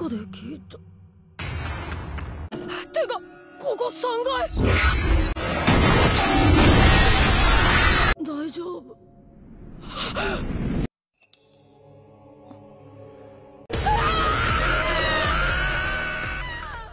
かで聞いた。てか、ここ3階。大丈夫。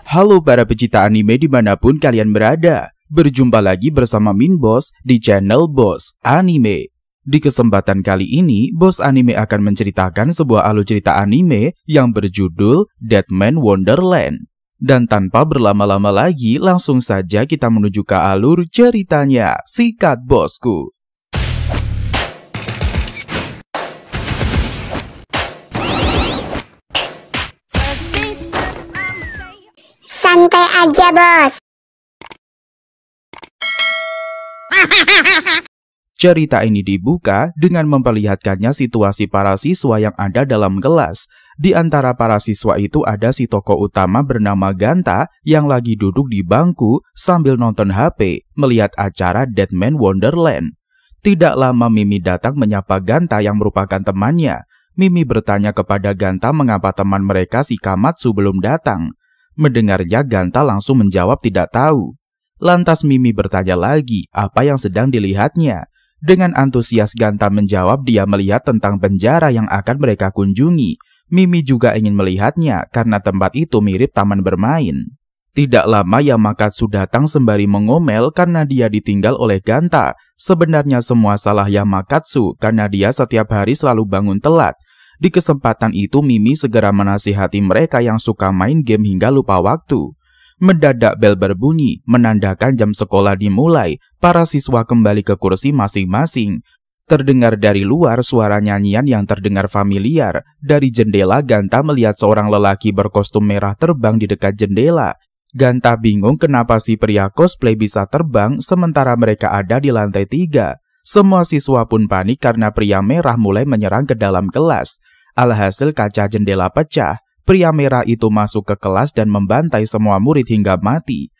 Halo para pecinta anime dimanapun kalian berada. Berjumpa lagi bersama Min Boss di channel Boss Anime. Di kesempatan kali ini, Boss Anime akan menceritakan sebuah alur cerita anime yang berjudul Deadman Wonderland. Dan tanpa berlama-lama lagi, langsung saja kita menuju ke alur ceritanya. Sikat bosku. Santai aja, bos. Cerita ini dibuka dengan memperlihatkannya situasi para siswa yang ada dalam kelas. Di antara para siswa itu ada si tokoh utama bernama Ganta yang lagi duduk di bangku sambil nonton HP melihat acara Deadman Wonderland. Tidak lama Mimi datang menyapa Ganta yang merupakan temannya. Mimi bertanya kepada Ganta mengapa teman mereka si Kamatsu belum datang. Mendengarnya Ganta langsung menjawab tidak tahu. Lantas Mimi bertanya lagi apa yang sedang dilihatnya. Dengan antusias Ganta menjawab dia melihat tentang penjara yang akan mereka kunjungi. Mimi juga ingin melihatnya karena tempat itu mirip taman bermain. Tidak lama Yamakatsu datang sembari mengomel karena dia ditinggal oleh Ganta. Sebenarnya semua salah Yamakatsu karena dia setiap hari selalu bangun telat. Di kesempatan itu Mimi segera menasihati mereka yang suka main game hingga lupa waktu. Mendadak bel berbunyi, menandakan jam sekolah dimulai. Para siswa kembali ke kursi masing-masing. Terdengar dari luar suara nyanyian yang terdengar familiar. Dari jendela Ganta melihat seorang lelaki berkostum merah terbang di dekat jendela. Ganta bingung kenapa si pria cosplay bisa terbang sementara mereka ada di lantai 3. Semua siswa pun panik karena pria merah mulai menyerang ke dalam kelas. Alhasil kaca jendela pecah. Pria merah itu masuk ke kelas dan membantai semua murid hingga mati.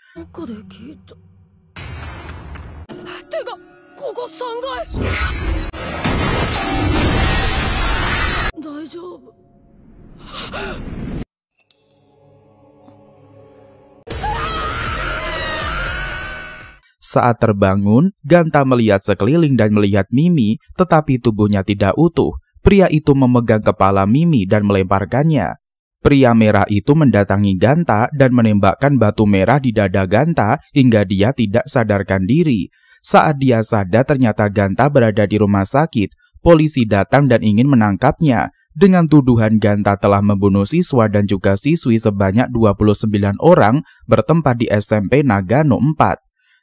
Saat terbangun, Ganta melihat sekeliling dan melihat Mimi, tetapi tubuhnya tidak utuh. Pria itu memegang kepala Mimi dan melemparkannya. Pria merah itu mendatangi Ganta dan menembakkan batu merah di dada Ganta hingga dia tidak sadarkan diri. Saat dia sadar ternyata Ganta berada di rumah sakit. Polisi datang dan ingin menangkapnya. Dengan tuduhan Ganta telah membunuh siswa dan juga siswi sebanyak 29 orang bertempat di SMP Nagano 4.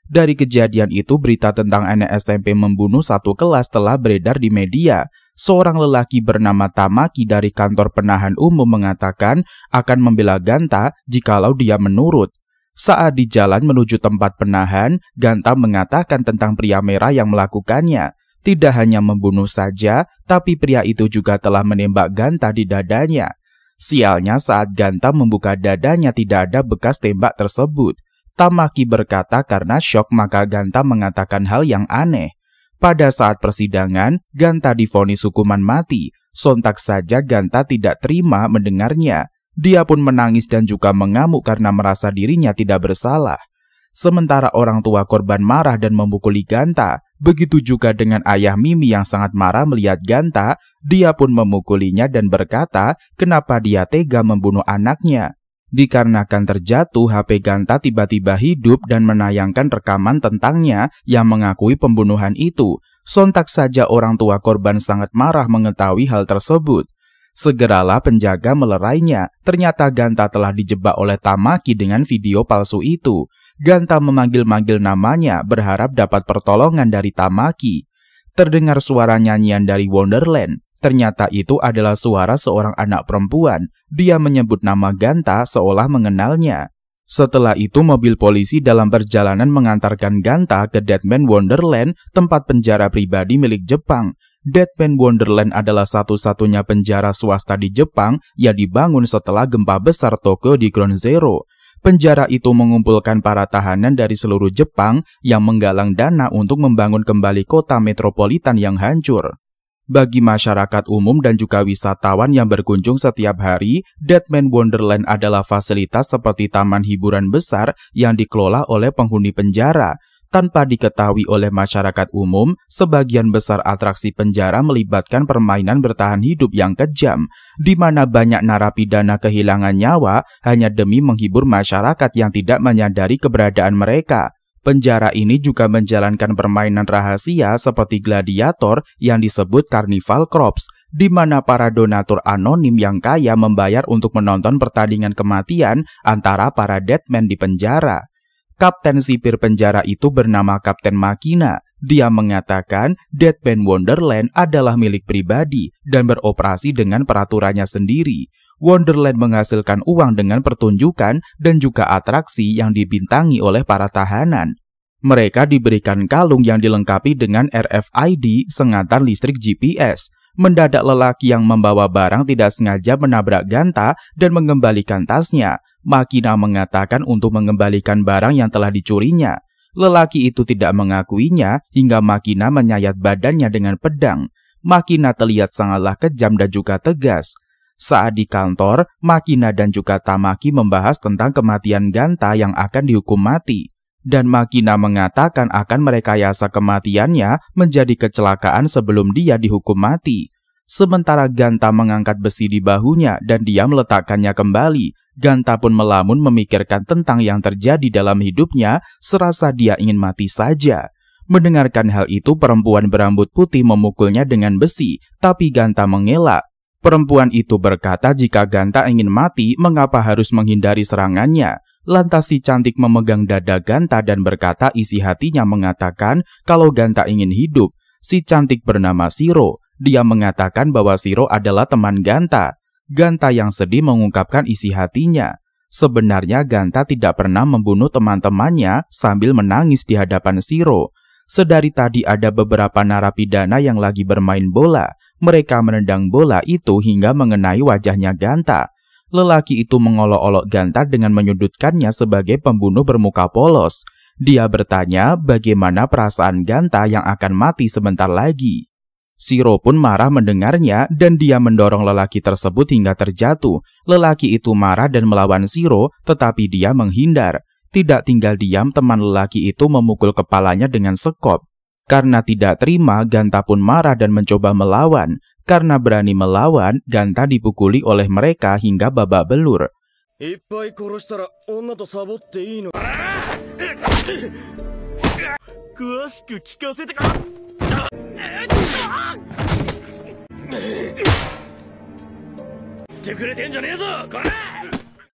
Dari kejadian itu berita tentang anak SMP membunuh satu kelas telah beredar di media. Seorang lelaki bernama Tamaki dari kantor penahan umum mengatakan akan membela Ganta jikalau dia menurut. Saat di jalan menuju tempat penahan, Ganta mengatakan tentang pria merah yang melakukannya. Tidak hanya membunuh saja, tapi pria itu juga telah menembak Ganta di dadanya. Sialnya saat Ganta membuka dadanya tidak ada bekas tembak tersebut. Tamaki berkata karena syok maka Ganta mengatakan hal yang aneh. Pada saat persidangan, Ganta divonis hukuman mati. Sontak saja Ganta tidak terima mendengarnya. Dia pun menangis dan juga mengamuk karena merasa dirinya tidak bersalah. Sementara orang tua korban marah dan memukuli Ganta. Begitu juga dengan ayah Mimi yang sangat marah melihat Ganta. Dia pun memukulinya dan berkata kenapa dia tega membunuh anaknya. Dikarenakan terjatuh, HP Ganta tiba-tiba hidup dan menayangkan rekaman tentangnya yang mengakui pembunuhan itu. Sontak saja orang tua korban sangat marah mengetahui hal tersebut. Segeralah penjaga melerainya. Ternyata Ganta telah dijebak oleh Tamaki dengan video palsu itu. Ganta memanggil-manggil namanya berharap dapat pertolongan dari Tamaki. Terdengar suara nyanyian dari Wonderland. Ternyata itu adalah suara seorang anak perempuan. Dia menyebut nama Ganta seolah mengenalnya. Setelah itu mobil polisi dalam perjalanan mengantarkan Ganta ke Deadman Wonderland, tempat penjara pribadi milik Jepang. Deadman Wonderland adalah satu-satunya penjara swasta di Jepang yang dibangun setelah gempa besar Tokyo di Ground Zero. Penjara itu mengumpulkan para tahanan dari seluruh Jepang yang menggalang dana untuk membangun kembali kota metropolitan yang hancur. Bagi masyarakat umum dan juga wisatawan yang berkunjung setiap hari, Deadman Wonderland adalah fasilitas seperti taman hiburan besar yang dikelola oleh penghuni penjara. Tanpa diketahui oleh masyarakat umum, sebagian besar atraksi penjara melibatkan permainan bertahan hidup yang kejam, di mana banyak narapidana kehilangan nyawa hanya demi menghibur masyarakat yang tidak menyadari keberadaan mereka. Penjara ini juga menjalankan permainan rahasia seperti gladiator yang disebut Carnival Corpse, di mana para donatur anonim yang kaya membayar untuk menonton pertandingan kematian antara para deadman di penjara. Kapten sipir penjara itu bernama Kapten Makina. Dia mengatakan Deadman Wonderland adalah milik pribadi dan beroperasi dengan peraturannya sendiri. Wonderland menghasilkan uang dengan pertunjukan dan juga atraksi yang dibintangi oleh para tahanan. Mereka diberikan kalung yang dilengkapi dengan RFID sengatan listrik GPS. Mendadak lelaki yang membawa barang tidak sengaja menabrak Ganta dan mengembalikan tasnya. Makina mengatakan untuk mengembalikan barang yang telah dicurinya. Lelaki itu tidak mengakuinya hingga Makina menyayat badannya dengan pedang. Makina terlihat sangatlah kejam dan juga tegas. Saat di kantor, Makina dan juga Tamaki membahas tentang kematian Ganta yang akan dihukum mati. Dan Makina mengatakan akan merekayasa kematiannya menjadi kecelakaan sebelum dia dihukum mati. Sementara Ganta mengangkat besi di bahunya dan dia meletakkannya kembali. Ganta pun melamun memikirkan tentang yang terjadi dalam hidupnya, serasa dia ingin mati saja. Mendengarkan hal itu, perempuan berambut putih memukulnya dengan besi, tapi Ganta mengelak. Perempuan itu berkata jika Ganta ingin mati, mengapa harus menghindari serangannya? Lantas si cantik memegang dada Ganta dan berkata isi hatinya mengatakan kalau Ganta ingin hidup. Si cantik bernama Shiro. Dia mengatakan bahwa Shiro adalah teman Ganta. Ganta yang sedih mengungkapkan isi hatinya. Sebenarnya Ganta tidak pernah membunuh teman-temannya sambil menangis di hadapan Shiro. Sedari tadi ada beberapa narapidana yang lagi bermain bola. Mereka menendang bola itu hingga mengenai wajahnya Ganta. Lelaki itu mengolok-olok Ganta dengan menyudutkannya sebagai pembunuh bermuka polos. Dia bertanya bagaimana perasaan Ganta yang akan mati sebentar lagi. Shiro pun marah mendengarnya dan dia mendorong lelaki tersebut hingga terjatuh. Lelaki itu marah dan melawan Shiro, tetapi dia menghindar. Tidak tinggal diam, teman lelaki itu memukul kepalanya dengan sekop. Karena tidak terima, Ganta pun marah dan mencoba melawan. Karena berani melawan, Ganta dipukuli oleh mereka hingga babak belur.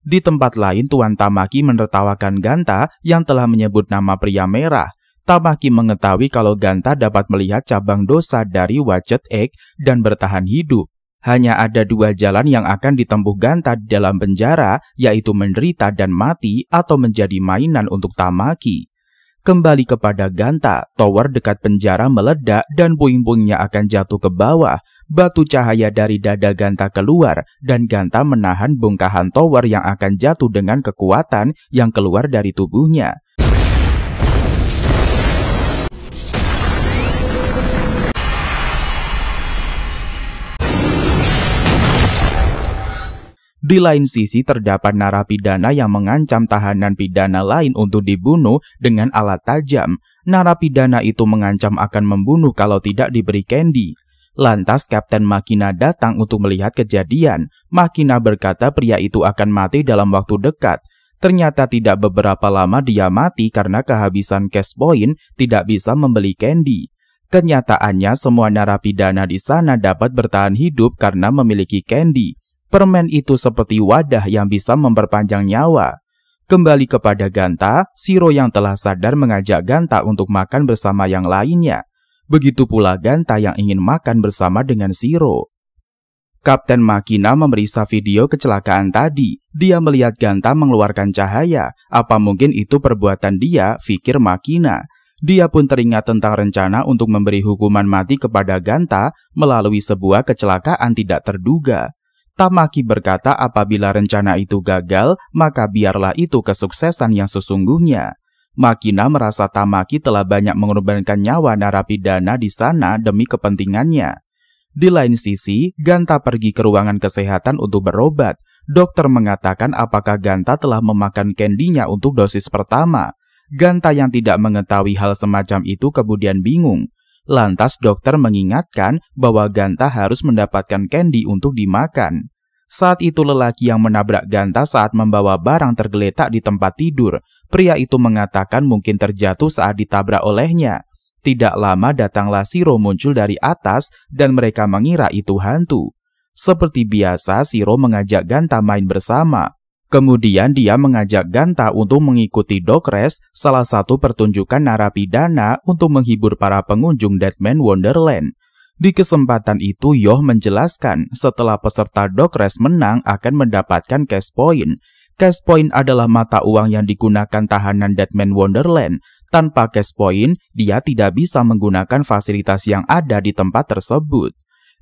Di tempat lain, Tuan Tamaki menertawakan Ganta yang telah menyebut nama pria merah. Tamaki mengetahui kalau Ganta dapat melihat cabang dosa dari Watchet Egg dan bertahan hidup. Hanya ada dua jalan yang akan ditempuh Ganta di dalam penjara, yaitu menderita dan mati atau menjadi mainan untuk Tamaki. Kembali kepada Ganta, tower dekat penjara meledak dan puing-puingnya akan jatuh ke bawah. Batu cahaya dari dada Ganta keluar dan Ganta menahan bongkahan tower yang akan jatuh dengan kekuatan yang keluar dari tubuhnya. Di lain sisi terdapat narapidana yang mengancam tahanan pidana lain untuk dibunuh dengan alat tajam. Narapidana itu mengancam akan membunuh kalau tidak diberi candy. Lantas Kapten Makina datang untuk melihat kejadian. Makina berkata pria itu akan mati dalam waktu dekat. Ternyata tidak beberapa lama dia mati karena kehabisan cash point, tidak bisa membeli candy. Kenyataannya semua narapidana di sana dapat bertahan hidup karena memiliki candy. Permen itu seperti wadah yang bisa memperpanjang nyawa. Kembali kepada Ganta, Shiro yang telah sadar mengajak Ganta untuk makan bersama yang lainnya. Begitu pula Ganta yang ingin makan bersama dengan Shiro. Kapten Makina memeriksa video kecelakaan tadi. Dia melihat Ganta mengeluarkan cahaya. Apa mungkin itu perbuatan dia, pikir Makina. Dia pun teringat tentang rencana untuk memberi hukuman mati kepada Ganta melalui sebuah kecelakaan tidak terduga. Tamaki berkata apabila rencana itu gagal, maka biarlah itu kesuksesan yang sesungguhnya. Makina merasa Tamaki telah banyak mengorbankan nyawa narapidana di sana demi kepentingannya. Di lain sisi, Ganta pergi ke ruangan kesehatan untuk berobat. Dokter mengatakan apakah Ganta telah memakan candy-nya untuk dosis pertama. Ganta yang tidak mengetahui hal semacam itu kemudian bingung. Lantas dokter mengingatkan bahwa Ganta harus mendapatkan candy untuk dimakan. Saat itu lelaki yang menabrak Ganta saat membawa barang tergeletak di tempat tidur. Pria itu mengatakan mungkin terjatuh saat ditabrak olehnya. Tidak lama datanglah Shiro muncul dari atas dan mereka mengira itu hantu. Seperti biasa, Shiro mengajak Ganta main bersama. Kemudian dia mengajak Ganta untuk mengikuti dog race, salah satu pertunjukan narapidana untuk menghibur para pengunjung Deadman Wonderland. Di kesempatan itu, Yoh menjelaskan setelah peserta dog race menang akan mendapatkan cash point. Cash point adalah mata uang yang digunakan tahanan Deadman Wonderland. Tanpa cash point, dia tidak bisa menggunakan fasilitas yang ada di tempat tersebut.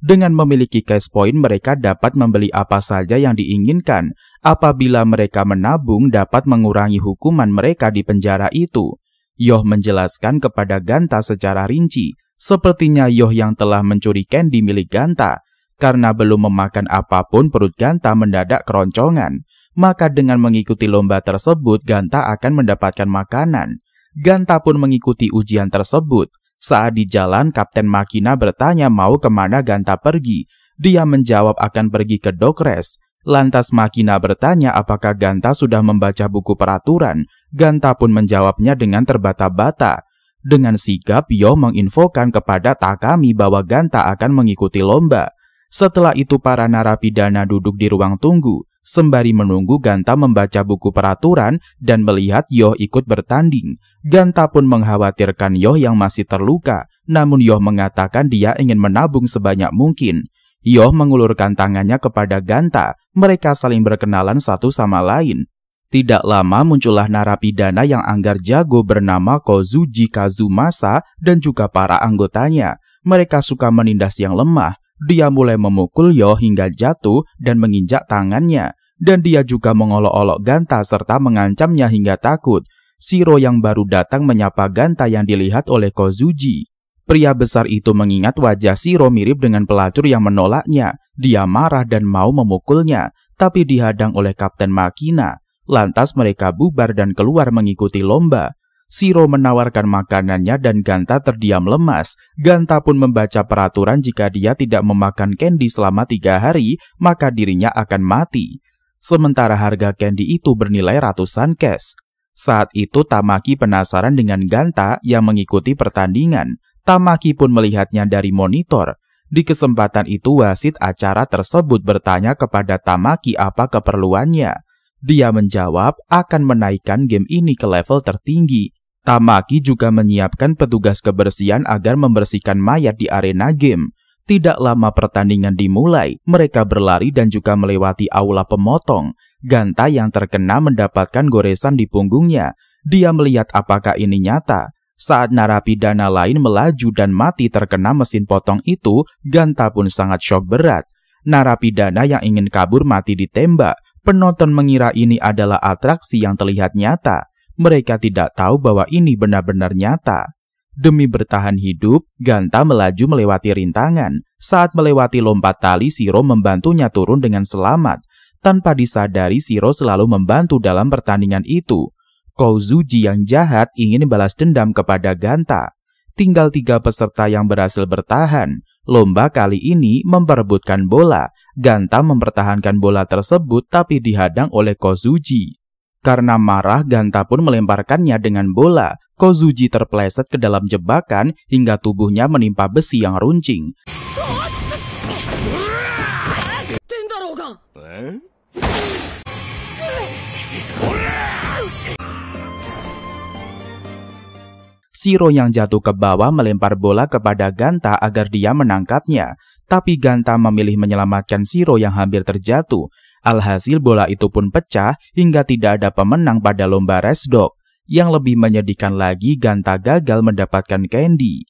Dengan memiliki cash point, mereka dapat membeli apa saja yang diinginkan. Apabila mereka menabung, dapat mengurangi hukuman mereka di penjara itu. Yoh menjelaskan kepada Ganta secara rinci. Sepertinya Yoh yang telah mencuri candy milik Ganta. Karena belum memakan apapun, perut Ganta mendadak keroncongan. Maka dengan mengikuti lomba tersebut, Ganta akan mendapatkan makanan. Ganta pun mengikuti ujian tersebut. Saat di jalan, Kapten Makina bertanya mau kemana Ganta pergi. Dia menjawab akan pergi ke dog race. Lantas Makina bertanya apakah Ganta sudah membaca buku peraturan. Ganta pun menjawabnya dengan terbata-bata. Dengan sigap, Yoh menginfokan kepada Takami bahwa Ganta akan mengikuti lomba. Setelah itu para narapidana duduk di ruang tunggu. Sembari menunggu, Ganta membaca buku peraturan dan melihat Yoh ikut bertanding. Ganta pun mengkhawatirkan Yoh yang masih terluka, namun Yoh mengatakan dia ingin menabung sebanyak mungkin. Yoh mengulurkan tangannya kepada Ganta, mereka saling berkenalan satu sama lain. Tidak lama muncullah narapidana yang anggar jago bernama Kozuji Kazumasa dan juga para anggotanya. Mereka suka menindas yang lemah. Dia mulai memukul Yoh hingga jatuh dan menginjak tangannya. Dan dia juga mengolok-olok Ganta serta mengancamnya hingga takut. Shiro yang baru datang menyapa Ganta yang dilihat oleh Kozuji. Pria besar itu mengingat wajah Shiro mirip dengan pelacur yang menolaknya. Dia marah dan mau memukulnya, tapi dihadang oleh Kapten Makina. Lantas mereka bubar dan keluar mengikuti lomba. Shiro menawarkan makanannya dan Ganta terdiam lemas. Ganta pun membaca peraturan jika dia tidak memakan candy selama 3 hari, maka dirinya akan mati. Sementara harga candy itu bernilai ratusan cash. Saat itu Tamaki penasaran dengan Ganta yang mengikuti pertandingan. Tamaki pun melihatnya dari monitor. Di kesempatan itu wasit acara tersebut bertanya kepada Tamaki apa keperluannya. Dia menjawab akan menaikkan game ini ke level tertinggi. Tamaki juga menyiapkan petugas kebersihan agar membersihkan mayat di arena game. Tidak lama pertandingan dimulai, mereka berlari dan juga melewati aula pemotong. Ganta yang terkena mendapatkan goresan di punggungnya. Dia melihat apakah ini nyata. Saat narapidana lain melaju dan mati terkena mesin potong itu, Ganta pun sangat syok berat. Narapidana yang ingin kabur mati ditembak. Penonton mengira ini adalah atraksi yang terlihat nyata. Mereka tidak tahu bahwa ini benar-benar nyata. Demi bertahan hidup, Ganta melaju melewati rintangan. Saat melewati lompat tali, Shiro membantunya turun dengan selamat. Tanpa disadari, Shiro selalu membantu dalam pertandingan itu. Kozuji yang jahat ingin balas dendam kepada Ganta. Tinggal 3 peserta yang berhasil bertahan. Lomba kali ini memperebutkan bola. Ganta mempertahankan bola tersebut tapi dihadang oleh Kozuji. Karena marah, Ganta pun melemparkannya dengan bola. Kozuji terpeleset ke dalam jebakan hingga tubuhnya menimpa besi yang runcing. Shiro yang jatuh ke bawah melempar bola kepada Ganta agar dia menangkapnya. Tapi Ganta memilih menyelamatkan Shiro yang hampir terjatuh. Alhasil bola itu pun pecah hingga tidak ada pemenang pada lomba race dog. Yang lebih menyedihkan lagi, Ganta gagal mendapatkan candy.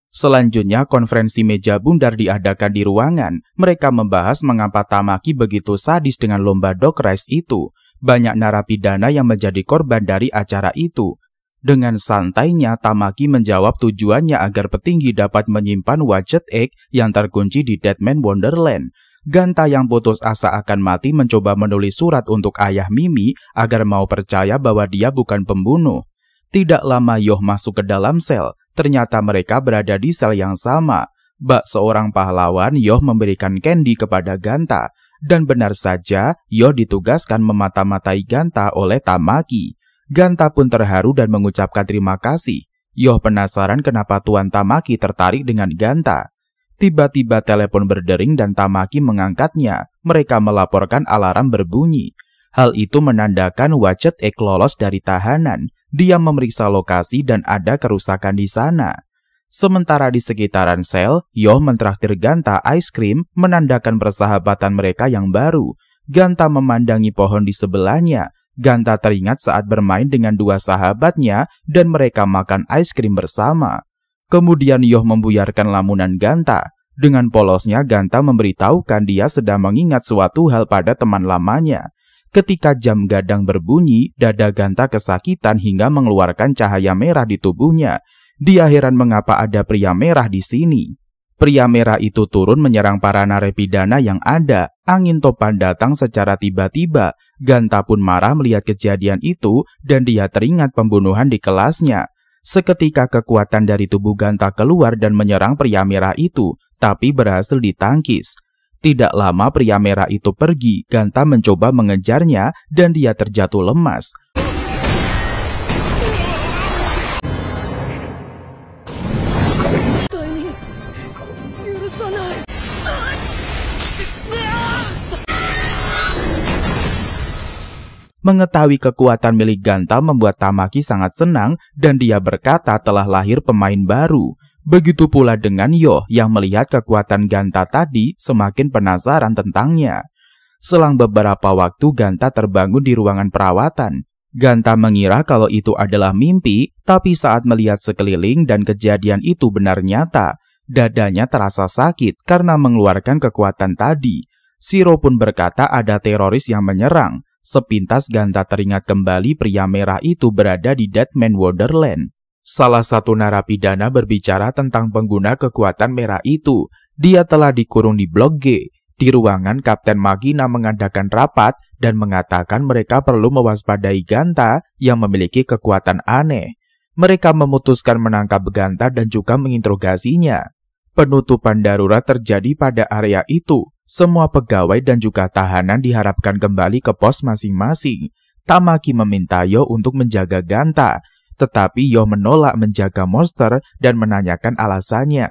Selanjutnya, konferensi meja bundar diadakan di ruangan. Mereka membahas mengapa Tamaki begitu sadis dengan lomba dog race itu. Banyak narapidana yang menjadi korban dari acara itu. Dengan santainya, Tamaki menjawab tujuannya agar petinggi dapat menyimpan Wadjet Egg yang terkunci di Deadman Wonderland. Ganta yang putus asa akan mati mencoba menulis surat untuk ayah Mimi agar mau percaya bahwa dia bukan pembunuh. Tidak lama Yoh masuk ke dalam sel. Ternyata mereka berada di sel yang sama. Bak seorang pahlawan, Yoh memberikan candy kepada Ganta. Dan benar saja, Yoh ditugaskan memata-matai Ganta oleh Tamaki. Ganta pun terharu dan mengucapkan terima kasih. Yoh penasaran kenapa Tuan Tamaki tertarik dengan Ganta. Tiba-tiba telepon berdering dan Tamaki mengangkatnya. Mereka melaporkan alarm berbunyi. Hal itu menandakan Wadjet Egg lolos dari tahanan. Dia memeriksa lokasi dan ada kerusakan di sana. Sementara di sekitaran sel, Yoh mentraktir Ganta ice cream menandakan persahabatan mereka yang baru. Ganta memandangi pohon di sebelahnya. Ganta teringat saat bermain dengan dua sahabatnya dan mereka makan ice cream bersama. Kemudian Yoh membuyarkan lamunan Ganta. Dengan polosnya Ganta memberitahukan dia sedang mengingat suatu hal pada teman lamanya. Ketika jam gadang berbunyi, dada Ganta kesakitan hingga mengeluarkan cahaya merah di tubuhnya. Dia heran mengapa ada pria merah di sini. Pria merah itu turun menyerang para narapidana yang ada. Angin topan datang secara tiba-tiba. Ganta pun marah melihat kejadian itu dan dia teringat pembunuhan di kelasnya. Seketika kekuatan dari tubuh Ganta keluar dan menyerang pria merah itu, tapi berhasil ditangkis. Tidak lama pria merah itu pergi. Ganta mencoba mengejarnya dan dia terjatuh lemas. Mengetahui kekuatan milik Ganta membuat Tamaki sangat senang dan dia berkata telah lahir pemain baru. Begitu pula dengan Yoh yang melihat kekuatan Ganta tadi semakin penasaran tentangnya. Selang beberapa waktu Ganta terbangun di ruangan perawatan. Ganta mengira kalau itu adalah mimpi, tapi saat melihat sekeliling dan kejadian itu benar nyata, dadanya terasa sakit karena mengeluarkan kekuatan tadi. Shiro pun berkata ada teroris yang menyerang. Sepintas Ganta teringat kembali pria merah itu berada di Deadman Wonderland. Salah satu narapidana berbicara tentang pengguna kekuatan merah itu. Dia telah dikurung di Blok G. Di ruangan, Kapten Makina mengadakan rapat dan mengatakan mereka perlu mewaspadai Ganta yang memiliki kekuatan aneh. Mereka memutuskan menangkap Ganta dan juga menginterogasinya. Penutupan darurat terjadi pada area itu. Semua pegawai dan juga tahanan diharapkan kembali ke pos masing-masing. Tamaki meminta Yoh untuk menjaga Ganta, tetapi Yoh menolak menjaga monster dan menanyakan alasannya.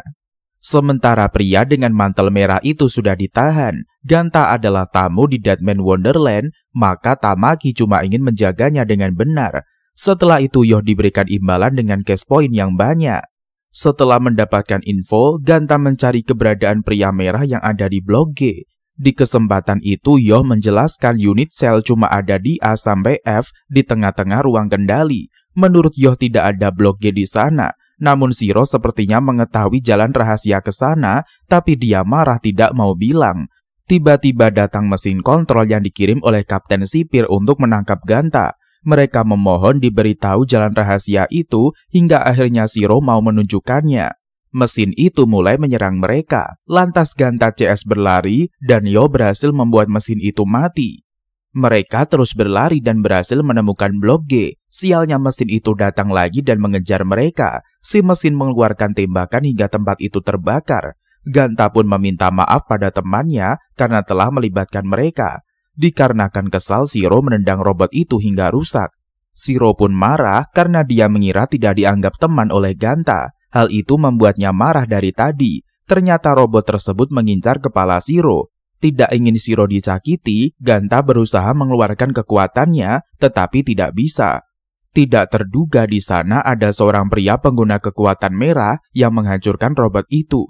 Sementara pria dengan mantel merah itu sudah ditahan. Ganta adalah tamu di Deadman Wonderland, maka Tamaki cuma ingin menjaganya dengan benar. Setelah itu Yoh diberikan imbalan dengan cash point yang banyak. Setelah mendapatkan info, Ganta mencari keberadaan pria merah yang ada di Blok G. Di kesempatan itu, Yoh menjelaskan unit sel cuma ada di A sampai F di tengah-tengah ruang kendali. Menurut Yoh tidak ada Blok G di sana, namun Shiro sepertinya mengetahui jalan rahasia ke sana, tapi dia marah tidak mau bilang. Tiba-tiba datang mesin kontrol yang dikirim oleh Kapten Sipir untuk menangkap Ganta. Mereka memohon diberitahu jalan rahasia itu hingga akhirnya Shiro mau menunjukkannya. Mesin itu mulai menyerang mereka. Lantas Ganta CS berlari dan Yoh berhasil membuat mesin itu mati. Mereka terus berlari dan berhasil menemukan Blok G. Sialnya mesin itu datang lagi dan mengejar mereka. Si mesin mengeluarkan tembakan hingga tempat itu terbakar. Ganta pun meminta maaf pada temannya karena telah melibatkan mereka. Dikarenakan kesal, Shiro menendang robot itu hingga rusak. Shiro pun marah karena dia mengira tidak dianggap teman oleh Ganta. Hal itu membuatnya marah dari tadi. Ternyata robot tersebut mengincar kepala Shiro. Tidak ingin Shiro disakiti, Ganta berusaha mengeluarkan kekuatannya, tetapi tidak bisa. Tidak terduga di sana ada seorang pria pengguna kekuatan merah yang menghancurkan robot itu.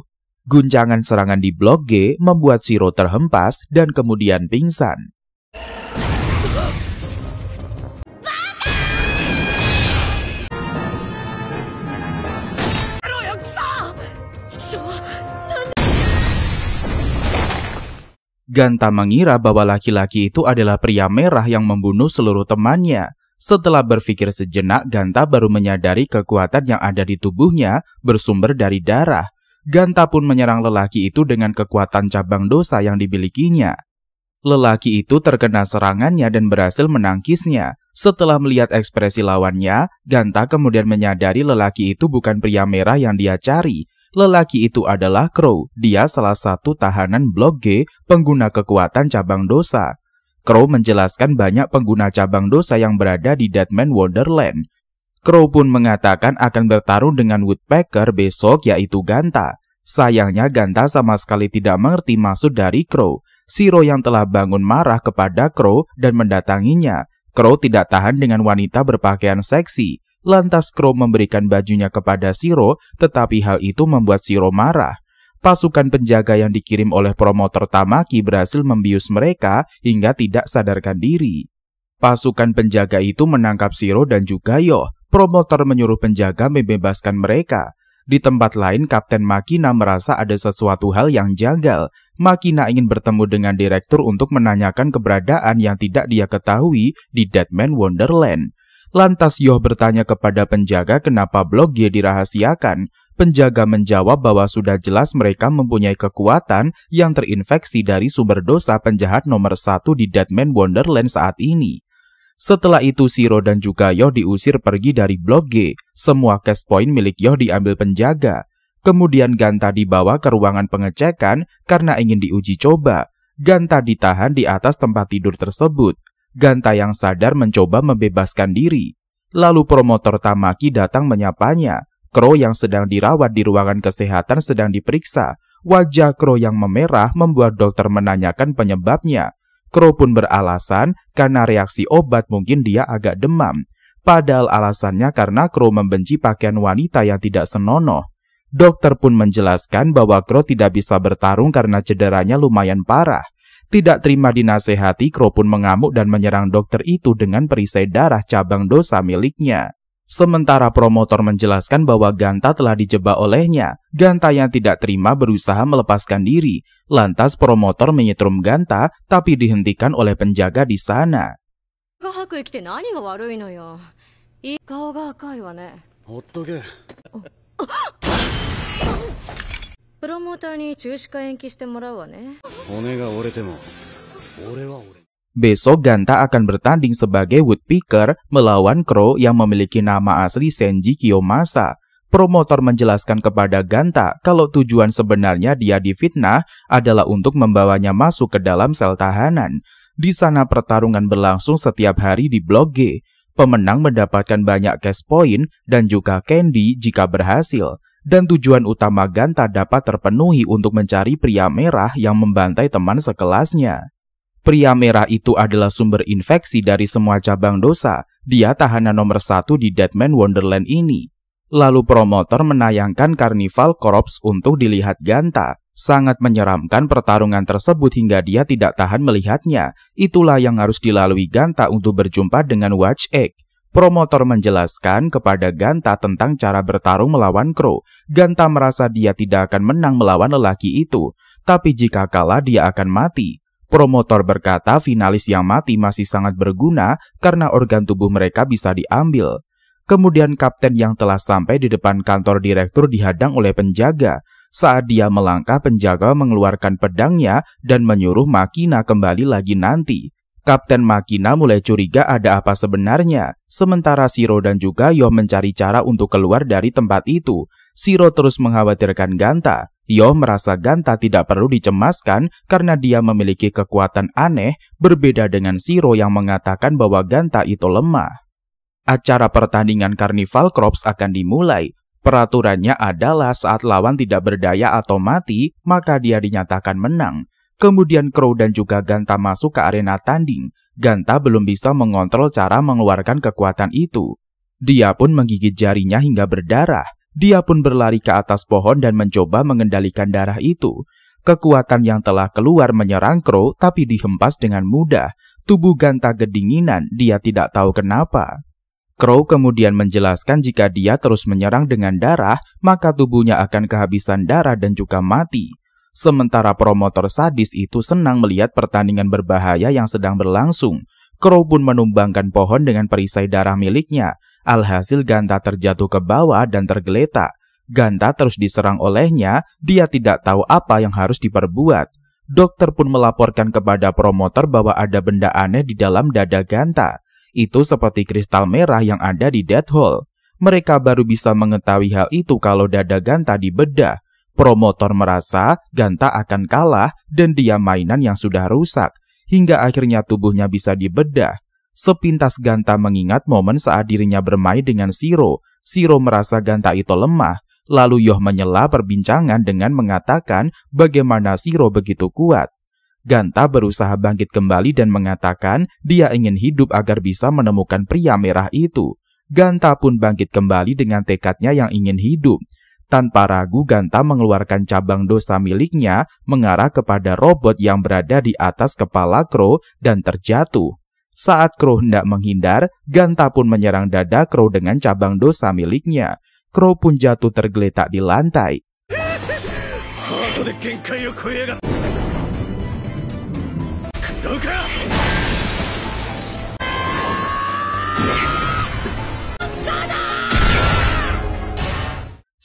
Guncangan serangan di Blok G membuat Shiro terhempas dan kemudian pingsan. Ganta mengira bahwa laki-laki itu adalah pria merah yang membunuh seluruh temannya. Setelah berpikir sejenak, Ganta baru menyadari kekuatan yang ada di tubuhnya bersumber dari darah. Ganta pun menyerang lelaki itu dengan kekuatan cabang dosa yang dimilikinya. Lelaki itu terkena serangannya dan berhasil menangkisnya. Setelah melihat ekspresi lawannya, Ganta kemudian menyadari lelaki itu bukan pria merah yang dia cari. Lelaki itu adalah Crow. Dia salah satu tahanan Blok G pengguna kekuatan cabang dosa. Crow menjelaskan banyak pengguna cabang dosa yang berada di Deadman Wonderland. Crow pun mengatakan akan bertarung dengan Woodpecker besok, yaitu Ganta. Sayangnya Ganta sama sekali tidak mengerti maksud dari Crow. Shiro yang telah bangun marah kepada Crow dan mendatanginya. Crow tidak tahan dengan wanita berpakaian seksi. Lantas Crow memberikan bajunya kepada Shiro, tetapi hal itu membuat Shiro marah. Pasukan penjaga yang dikirim oleh promotor Tamaki berhasil membius mereka hingga tidak sadarkan diri. Pasukan penjaga itu menangkap Shiro dan juga Yoh. Promotor menyuruh penjaga membebaskan mereka. Di tempat lain, Kapten Makina merasa ada sesuatu hal yang janggal. Makina ingin bertemu dengan direktur untuk menanyakan keberadaan yang tidak dia ketahui di Deadman Wonderland. Lantas Yoh bertanya kepada penjaga kenapa Blok G dirahasiakan. Penjaga menjawab bahwa sudah jelas mereka mempunyai kekuatan yang terinfeksi dari sumber dosa penjahat nomor 1 di Deadman Wonderland saat ini. Setelah itu Shiro dan juga Yoh diusir pergi dari Blok G. Semua cash point milik Yoh diambil penjaga. Kemudian Ganta dibawa ke ruangan pengecekan karena ingin diuji coba. Ganta ditahan di atas tempat tidur tersebut. Ganta yang sadar mencoba membebaskan diri. Lalu promotor Tamaki datang menyapanya. Crow yang sedang dirawat di ruangan kesehatan sedang diperiksa. Wajah Crow yang memerah membuat dokter menanyakan penyebabnya. Crow pun beralasan karena reaksi obat mungkin dia agak demam. Padahal alasannya karena Crow membenci pakaian wanita yang tidak senonoh. Dokter pun menjelaskan bahwa Crow tidak bisa bertarung karena cederanya lumayan parah. Tidak terima dinasehati, Crow pun mengamuk dan menyerang dokter itu dengan perisai darah cabang dosa miliknya. Sementara promotor menjelaskan bahwa Ganta telah dijebak olehnya. Ganta yang tidak terima berusaha melepaskan diri. Lantas promotor menyetrum Ganta, tapi dihentikan oleh penjaga di sana. Besok Ganta akan bertanding sebagai Woodpecker melawan Crow yang memiliki nama asli Senji Kiyomasa. Promotor menjelaskan kepada Ganta kalau tujuan sebenarnya dia difitnah adalah untuk membawanya masuk ke dalam sel tahanan. Di sana pertarungan berlangsung setiap hari di Blok G. Pemenang mendapatkan banyak cash point dan juga candy jika berhasil. Dan tujuan utama Ganta dapat terpenuhi untuk mencari pria merah yang membantai teman sekelasnya. Pria merah itu adalah sumber infeksi dari semua cabang dosa. Dia tahanan nomor 1 di Deadman Wonderland ini. Lalu promotor menayangkan Carnival Corps untuk dilihat Ganta. Sangat menyeramkan pertarungan tersebut hingga dia tidak tahan melihatnya. Itulah yang harus dilalui Ganta untuk berjumpa dengan Watch Egg. Promotor menjelaskan kepada Ganta tentang cara bertarung melawan Crow. Ganta merasa dia tidak akan menang melawan lelaki itu. Tapi jika kalah dia akan mati. Promotor berkata finalis yang mati masih sangat berguna karena organ tubuh mereka bisa diambil. Kemudian kapten yang telah sampai di depan kantor direktur dihadang oleh penjaga. Saat dia melangkah, penjaga mengeluarkan pedangnya dan menyuruh Makina kembali lagi nanti. Kapten Makina mulai curiga ada apa sebenarnya. Sementara Shiro dan juga Yoh mencari cara untuk keluar dari tempat itu. Shiro terus mengkhawatirkan Ganta. Yoh merasa Ganta tidak perlu dicemaskan karena dia memiliki kekuatan aneh berbeda dengan Shiro yang mengatakan bahwa Ganta itu lemah. Acara pertandingan Carnival Corps akan dimulai. Peraturannya adalah saat lawan tidak berdaya atau mati, maka dia dinyatakan menang. Kemudian Crow dan juga Ganta masuk ke arena tanding. Ganta belum bisa mengontrol cara mengeluarkan kekuatan itu. Dia pun menggigit jarinya hingga berdarah. Dia pun berlari ke atas pohon dan mencoba mengendalikan darah itu. Kekuatan yang telah keluar menyerang Crow tapi dihempas dengan mudah. Tubuh Ganta kedinginan, dia tidak tahu kenapa. Crow kemudian menjelaskan jika dia terus menyerang dengan darah, maka tubuhnya akan kehabisan darah dan juga mati. Sementara promotor sadis itu senang melihat pertandingan berbahaya yang sedang berlangsung. Crow pun menumbangkan pohon dengan perisai darah miliknya. Alhasil Ganta terjatuh ke bawah dan tergeletak. Ganta terus diserang olehnya, dia tidak tahu apa yang harus diperbuat. Dokter pun melaporkan kepada promotor bahwa ada benda aneh di dalam dada Ganta. Itu seperti kristal merah yang ada di Death Hole. Mereka baru bisa mengetahui hal itu kalau dada Ganta dibedah. Promotor merasa Ganta akan kalah dan dia mainan yang sudah rusak, hingga akhirnya tubuhnya bisa dibedah. Sepintas Ganta mengingat momen saat dirinya bermain dengan Shiro. Shiro merasa Ganta itu lemah, lalu Yoh menyela perbincangan dengan mengatakan bagaimana Shiro begitu kuat. Ganta berusaha bangkit kembali dan mengatakan dia ingin hidup agar bisa menemukan pria merah itu. Ganta pun bangkit kembali dengan tekadnya yang ingin hidup. Tanpa ragu Ganta mengeluarkan cabang dosa miliknya mengarah kepada robot yang berada di atas kepala Crow dan terjatuh. Saat Crow hendak menghindar, Ganta pun menyerang dada Crow dengan cabang dosa miliknya. Crow pun jatuh tergeletak di lantai.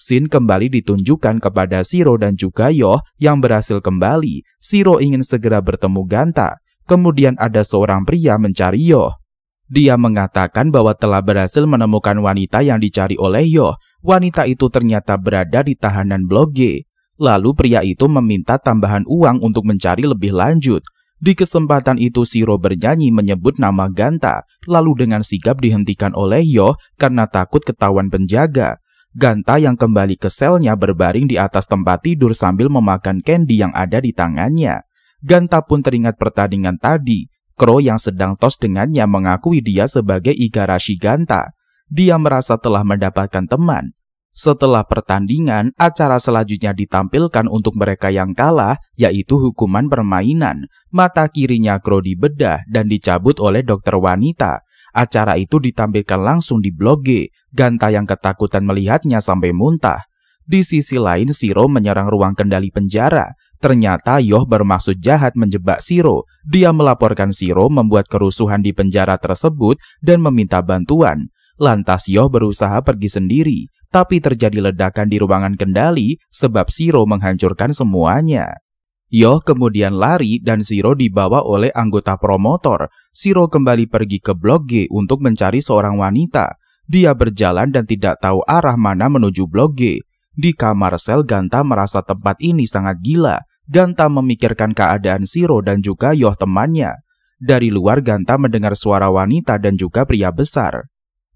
Scene kembali ditunjukkan kepada Shiro dan juga Yoh yang berhasil kembali. Shiro ingin segera bertemu Ganta. Kemudian ada seorang pria mencari Yoh. Dia mengatakan bahwa telah berhasil menemukan wanita yang dicari oleh Yoh. Wanita itu ternyata berada di tahanan Blok G. Lalu pria itu meminta tambahan uang untuk mencari lebih lanjut. Di kesempatan itu Shiro bernyanyi menyebut nama Ganta. Lalu dengan sigap dihentikan oleh Yoh karena takut ketahuan penjaga. Ganta yang kembali ke selnya berbaring di atas tempat tidur sambil memakan candy yang ada di tangannya. Ganta pun teringat pertandingan tadi. Crow yang sedang tos dengannya mengakui dia sebagai Igarashi Ganta. Dia merasa telah mendapatkan teman. Setelah pertandingan, acara selanjutnya ditampilkan untuk mereka yang kalah, yaitu hukuman permainan. Mata kirinya Crow dibedah dan dicabut oleh dokter wanita. Acara itu ditampilkan langsung di Blok G. Ganta yang ketakutan melihatnya sampai muntah. Di sisi lain, Shiro menyerang ruang kendali penjara. Ternyata Yoh bermaksud jahat menjebak Shiro. Dia melaporkan Shiro membuat kerusuhan di penjara tersebut dan meminta bantuan. Lantas Yoh berusaha pergi sendiri, tapi terjadi ledakan di ruangan kendali sebab Shiro menghancurkan semuanya. Yoh kemudian lari dan Shiro dibawa oleh anggota promotor. Shiro kembali pergi ke Blok G untuk mencari seorang wanita. Dia berjalan dan tidak tahu arah mana menuju Blok G. Di kamar sel, Ganta merasa tempat ini sangat gila. Ganta memikirkan keadaan Shiro dan juga Yoh temannya. Dari luar Ganta mendengar suara wanita dan juga pria besar.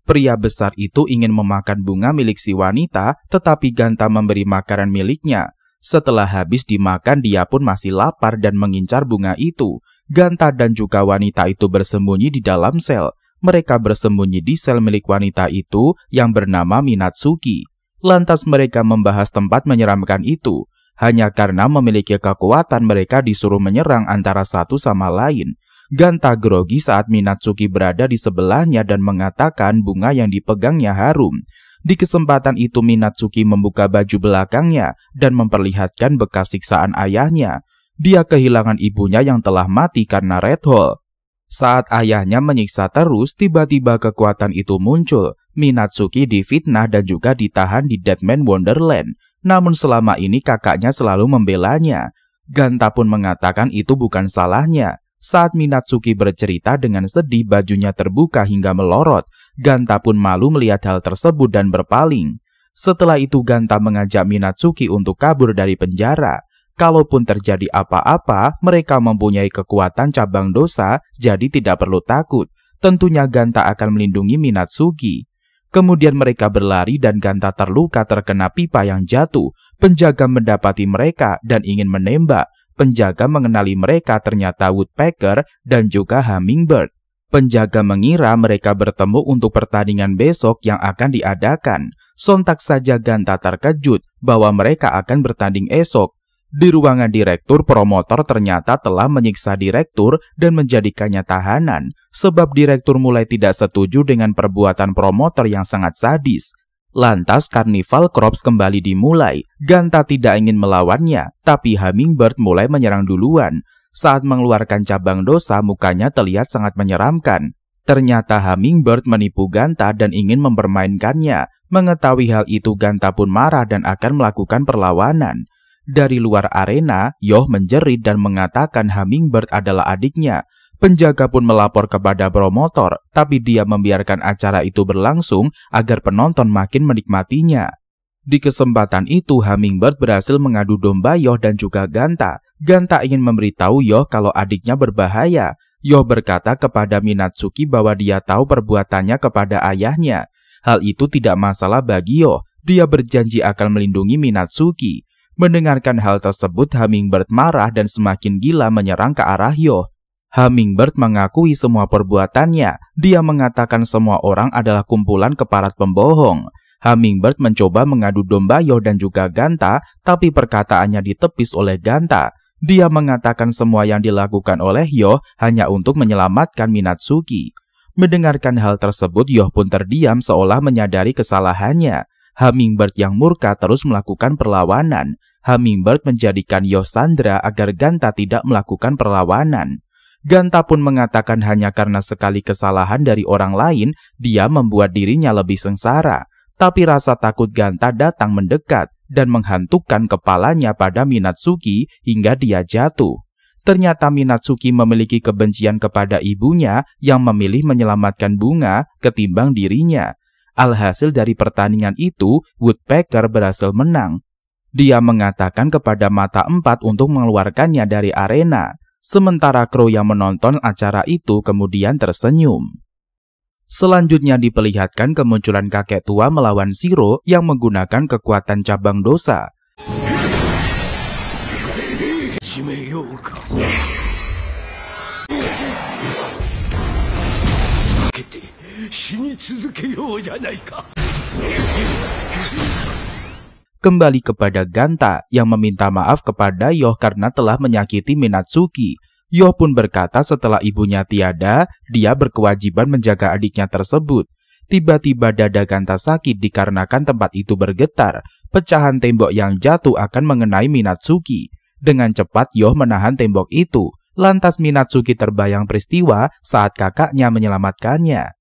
Pria besar itu ingin memakan bunga milik si wanita, tetapi Ganta memberi makanan miliknya. Setelah habis dimakan, dia pun masih lapar dan mengincar bunga itu. Ganta dan juga wanita itu bersembunyi di dalam sel. Mereka bersembunyi di sel milik wanita itu yang bernama Minatsuki. Lantas mereka membahas tempat menyeramkan itu. Hanya karena memiliki kekuatan, mereka disuruh menyerang antara satu sama lain. Ganta grogi saat Minatsuki berada di sebelahnya dan mengatakan bunga yang dipegangnya harum. Di kesempatan itu Minatsuki membuka baju belakangnya dan memperlihatkan bekas siksaan ayahnya. Dia kehilangan ibunya yang telah mati karena Red Hole. Saat ayahnya menyiksa terus, tiba-tiba kekuatan itu muncul. Minatsuki difitnah dan juga ditahan di Deadman Wonderland. Namun selama ini kakaknya selalu membelanya. Ganta pun mengatakan itu bukan salahnya. Saat Minatsuki bercerita dengan sedih, bajunya terbuka hingga melorot. Ganta pun malu melihat hal tersebut dan berpaling. Setelah itu Ganta mengajak Minatsuki untuk kabur dari penjara. Kalaupun terjadi apa-apa, mereka mempunyai kekuatan cabang dosa, jadi tidak perlu takut. Tentunya Ganta akan melindungi Minatsuki. Kemudian mereka berlari dan Ganta terluka terkena pipa yang jatuh. Penjaga mendapati mereka dan ingin menembak. Penjaga mengenali mereka ternyata Woodpecker dan juga Hummingbird. Penjaga mengira mereka bertemu untuk pertandingan besok yang akan diadakan. Sontak saja Ganta terkejut bahwa mereka akan bertanding esok. Di ruangan direktur, promotor ternyata telah menyiksa direktur dan menjadikannya tahanan. Sebab direktur mulai tidak setuju dengan perbuatan promotor yang sangat sadis. Lantas Carnival Corps kembali dimulai. Ganta tidak ingin melawannya, tapi Hummingbird mulai menyerang duluan. Saat mengeluarkan cabang dosa, mukanya terlihat sangat menyeramkan. Ternyata Hummingbird menipu Ganta dan ingin mempermainkannya. Mengetahui hal itu, Ganta pun marah dan akan melakukan perlawanan. Dari luar arena, Yoh menjerit dan mengatakan Hummingbird adalah adiknya. Penjaga pun melapor kepada promotor, tapi dia membiarkan acara itu berlangsung agar penonton makin menikmatinya. Di kesempatan itu, Hummingbird berhasil mengadu domba Yoh dan juga Ganta. Ganta ingin memberitahu Yoh kalau adiknya berbahaya. Yoh berkata kepada Minatsuki bahwa dia tahu perbuatannya kepada ayahnya. Hal itu tidak masalah bagi Yoh. Dia berjanji akan melindungi Minatsuki. Mendengarkan hal tersebut, Hummingbird marah dan semakin gila menyerang ke arah Yoh. Hummingbird mengakui semua perbuatannya. Dia mengatakan semua orang adalah kumpulan keparat pembohong. Hummingbird mencoba mengadu domba Yoh dan juga Ganta, tapi perkataannya ditepis oleh Ganta. Dia mengatakan semua yang dilakukan oleh Yoh hanya untuk menyelamatkan Minatsuki. Mendengarkan hal tersebut, Yoh pun terdiam seolah menyadari kesalahannya. Hummingbird yang murka terus melakukan perlawanan. Hummingbird menjadikan Yoh sandera agar Ganta tidak melakukan perlawanan. Ganta pun mengatakan hanya karena sekali kesalahan dari orang lain, dia membuat dirinya lebih sengsara. Tapi rasa takut Ganta datang mendekat dan menghantukkan kepalanya pada Minatsuki hingga dia jatuh. Ternyata Minatsuki memiliki kebencian kepada ibunya yang memilih menyelamatkan bunga ketimbang dirinya. Alhasil dari pertandingan itu, Woodpecker berhasil menang. Dia mengatakan kepada Mata Empat untuk mengeluarkannya dari arena. Sementara Crow yang menonton acara itu kemudian tersenyum. Selanjutnya diperlihatkan kemunculan kakek tua melawan Shiro yang menggunakan kekuatan cabang dosa. Kembali kepada Ganta yang meminta maaf kepada Yoh karena telah menyakiti Minatsuki. Yoh pun berkata setelah ibunya tiada, dia berkewajiban menjaga adiknya tersebut. Tiba-tiba dada Ganta sakit dikarenakan tempat itu bergetar. Pecahan tembok yang jatuh akan mengenai Minatsuki. Dengan cepat Yoh menahan tembok itu. Lantas Minatsuki terbayang peristiwa saat kakaknya menyelamatkannya.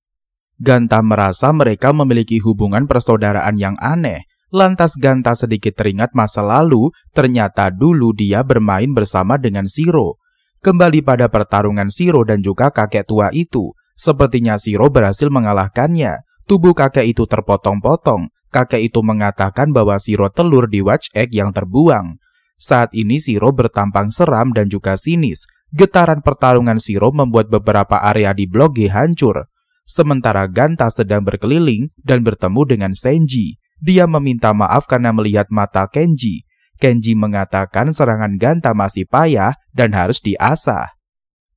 Ganta merasa mereka memiliki hubungan persaudaraan yang aneh. Lantas Ganta sedikit teringat masa lalu, ternyata dulu dia bermain bersama dengan Shiro. Kembali pada pertarungan Shiro dan juga kakek tua itu. Sepertinya Shiro berhasil mengalahkannya. Tubuh kakek itu terpotong-potong. Kakek itu mengatakan bahwa Shiro telur di Watch Egg yang terbuang. Saat ini Shiro bertampang seram dan juga sinis. Getaran pertarungan Shiro membuat beberapa area di Blok G hancur. Sementara Ganta sedang berkeliling dan bertemu dengan Senji. Dia meminta maaf karena melihat mata Kenji. Kenji mengatakan serangan Ganta masih payah dan harus diasah.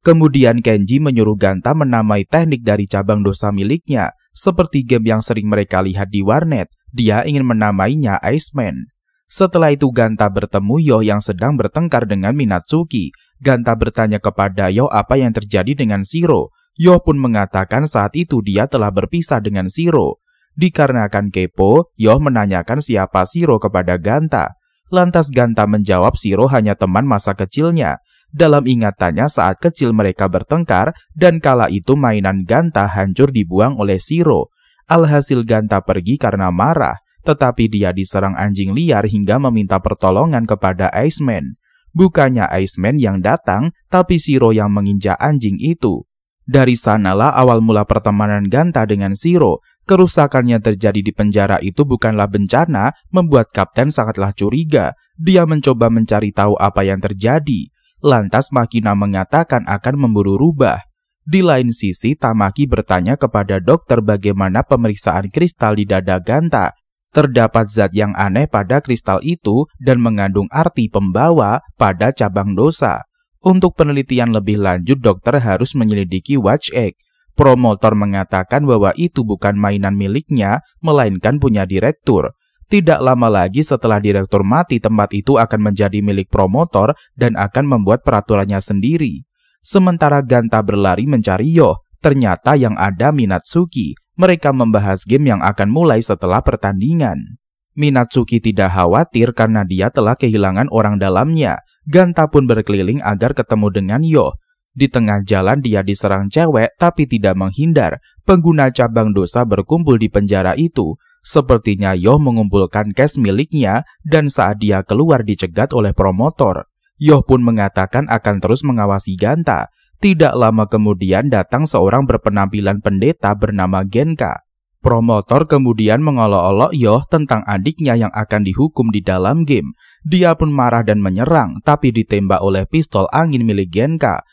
Kemudian Kenji menyuruh Ganta menamai teknik dari cabang dosa miliknya. Seperti game yang sering mereka lihat di warnet, dia ingin menamainya Iceman. Setelah itu Ganta bertemu Yoh yang sedang bertengkar dengan Minatsuki. Ganta bertanya kepada Yoh apa yang terjadi dengan Shiro. Yoh pun mengatakan saat itu dia telah berpisah dengan Shiro. Dikarenakan kepo, Yoh menanyakan siapa Shiro kepada Ganta. Lantas Ganta menjawab Shiro hanya teman masa kecilnya. Dalam ingatannya saat kecil mereka bertengkar dan kala itu mainan Ganta hancur dibuang oleh Shiro. Alhasil Ganta pergi karena marah, tetapi dia diserang anjing liar hingga meminta pertolongan kepada Iceman. Bukannya Iceman yang datang, tapi Shiro yang menginjak anjing itu. Dari sanalah awal mula pertemanan Ganta dengan Shiro. Kerusakannya terjadi di penjara itu bukanlah bencana, membuat Kapten sangatlah curiga. Dia mencoba mencari tahu apa yang terjadi. Lantas Makina mengatakan akan memburu rubah. Di lain sisi, Tamaki bertanya kepada dokter bagaimana pemeriksaan kristal di dada Ganta. Terdapat zat yang aneh pada kristal itu dan mengandung arti pembawa pada cabang dosa. Untuk penelitian lebih lanjut, dokter harus menyelidiki Watch Egg. Promotor mengatakan bahwa itu bukan mainan miliknya, melainkan punya direktur. Tidak lama lagi setelah direktur mati, tempat itu akan menjadi milik promotor dan akan membuat peraturannya sendiri. Sementara Ganta berlari mencari Yoh, ternyata yang ada Minatsuki. Mereka membahas game yang akan mulai setelah pertandingan. Minatsuki tidak khawatir karena dia telah kehilangan orang dalamnya. Ganta pun berkeliling agar ketemu dengan Yoh. Di tengah jalan dia diserang cewek tapi tidak menghindar. Pengguna cabang dosa berkumpul di penjara itu. Sepertinya Yoh mengumpulkan cash miliknya dan saat dia keluar dicegat oleh promotor. Yoh pun mengatakan akan terus mengawasi Ganta. Tidak lama kemudian datang seorang berpenampilan pendeta bernama Genka. Promotor kemudian mengolok-olok Yoh tentang adiknya yang akan dihukum di dalam game. Dia pun marah dan menyerang, tapi ditembak oleh pistol angin milik Genka.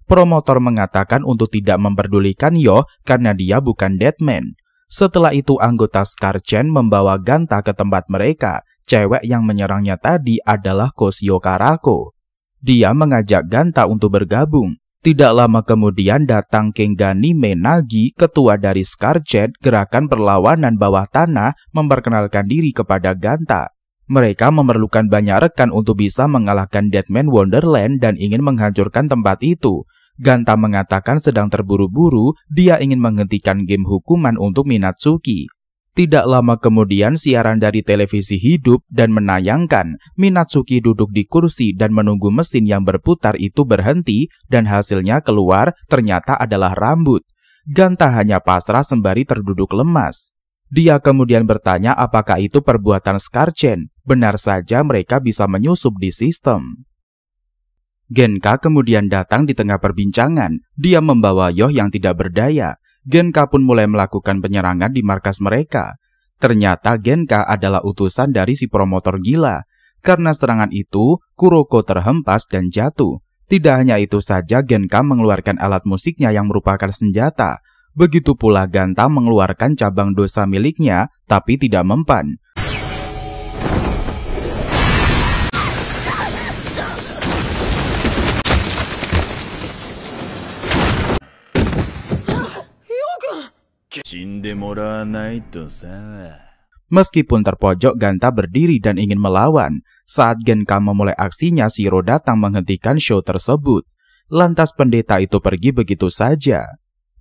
Promotor mengatakan untuk tidak memperdulikan Yoh karena dia bukan Deadman. Setelah itu anggota Scar-chan membawa Ganta ke tempat mereka. Cewek yang menyerangnya tadi adalah Koshio Karako. Dia mengajak Ganta untuk bergabung. Tidak lama kemudian datang Kengani Menagi, ketua dari Scar-chan, gerakan perlawanan bawah tanah, memperkenalkan diri kepada Ganta. Mereka memerlukan banyak rekan untuk bisa mengalahkan Deadman Wonderland dan ingin menghancurkan tempat itu. Ganta mengatakan sedang terburu-buru, dia ingin menghentikan game hukuman untuk Minatsuki. Tidak lama kemudian siaran dari televisi hidup dan menayangkan. Minatsuki duduk di kursi dan menunggu mesin yang berputar itu berhenti dan hasilnya keluar ternyata adalah rambut. Ganta hanya pasrah sembari terduduk lemas. Dia kemudian bertanya apakah itu perbuatan Scar-chan. Benar saja mereka bisa menyusup di sistem. Genka kemudian datang di tengah perbincangan. Dia membawa Yoh yang tidak berdaya. Genka pun mulai melakukan penyerangan di markas mereka. Ternyata Genka adalah utusan dari si promotor gila. Karena serangan itu, Kuroko terhempas dan jatuh. Tidak hanya itu saja, Genka mengeluarkan alat musiknya yang merupakan senjata. Begitu pula Ganta mengeluarkan cabang dosa miliknya, tapi tidak mempan. Meskipun terpojok, Ganta berdiri dan ingin melawan. Saat Genka memulai aksinya, Shiro datang menghentikan show tersebut. Lantas pendeta itu pergi begitu saja.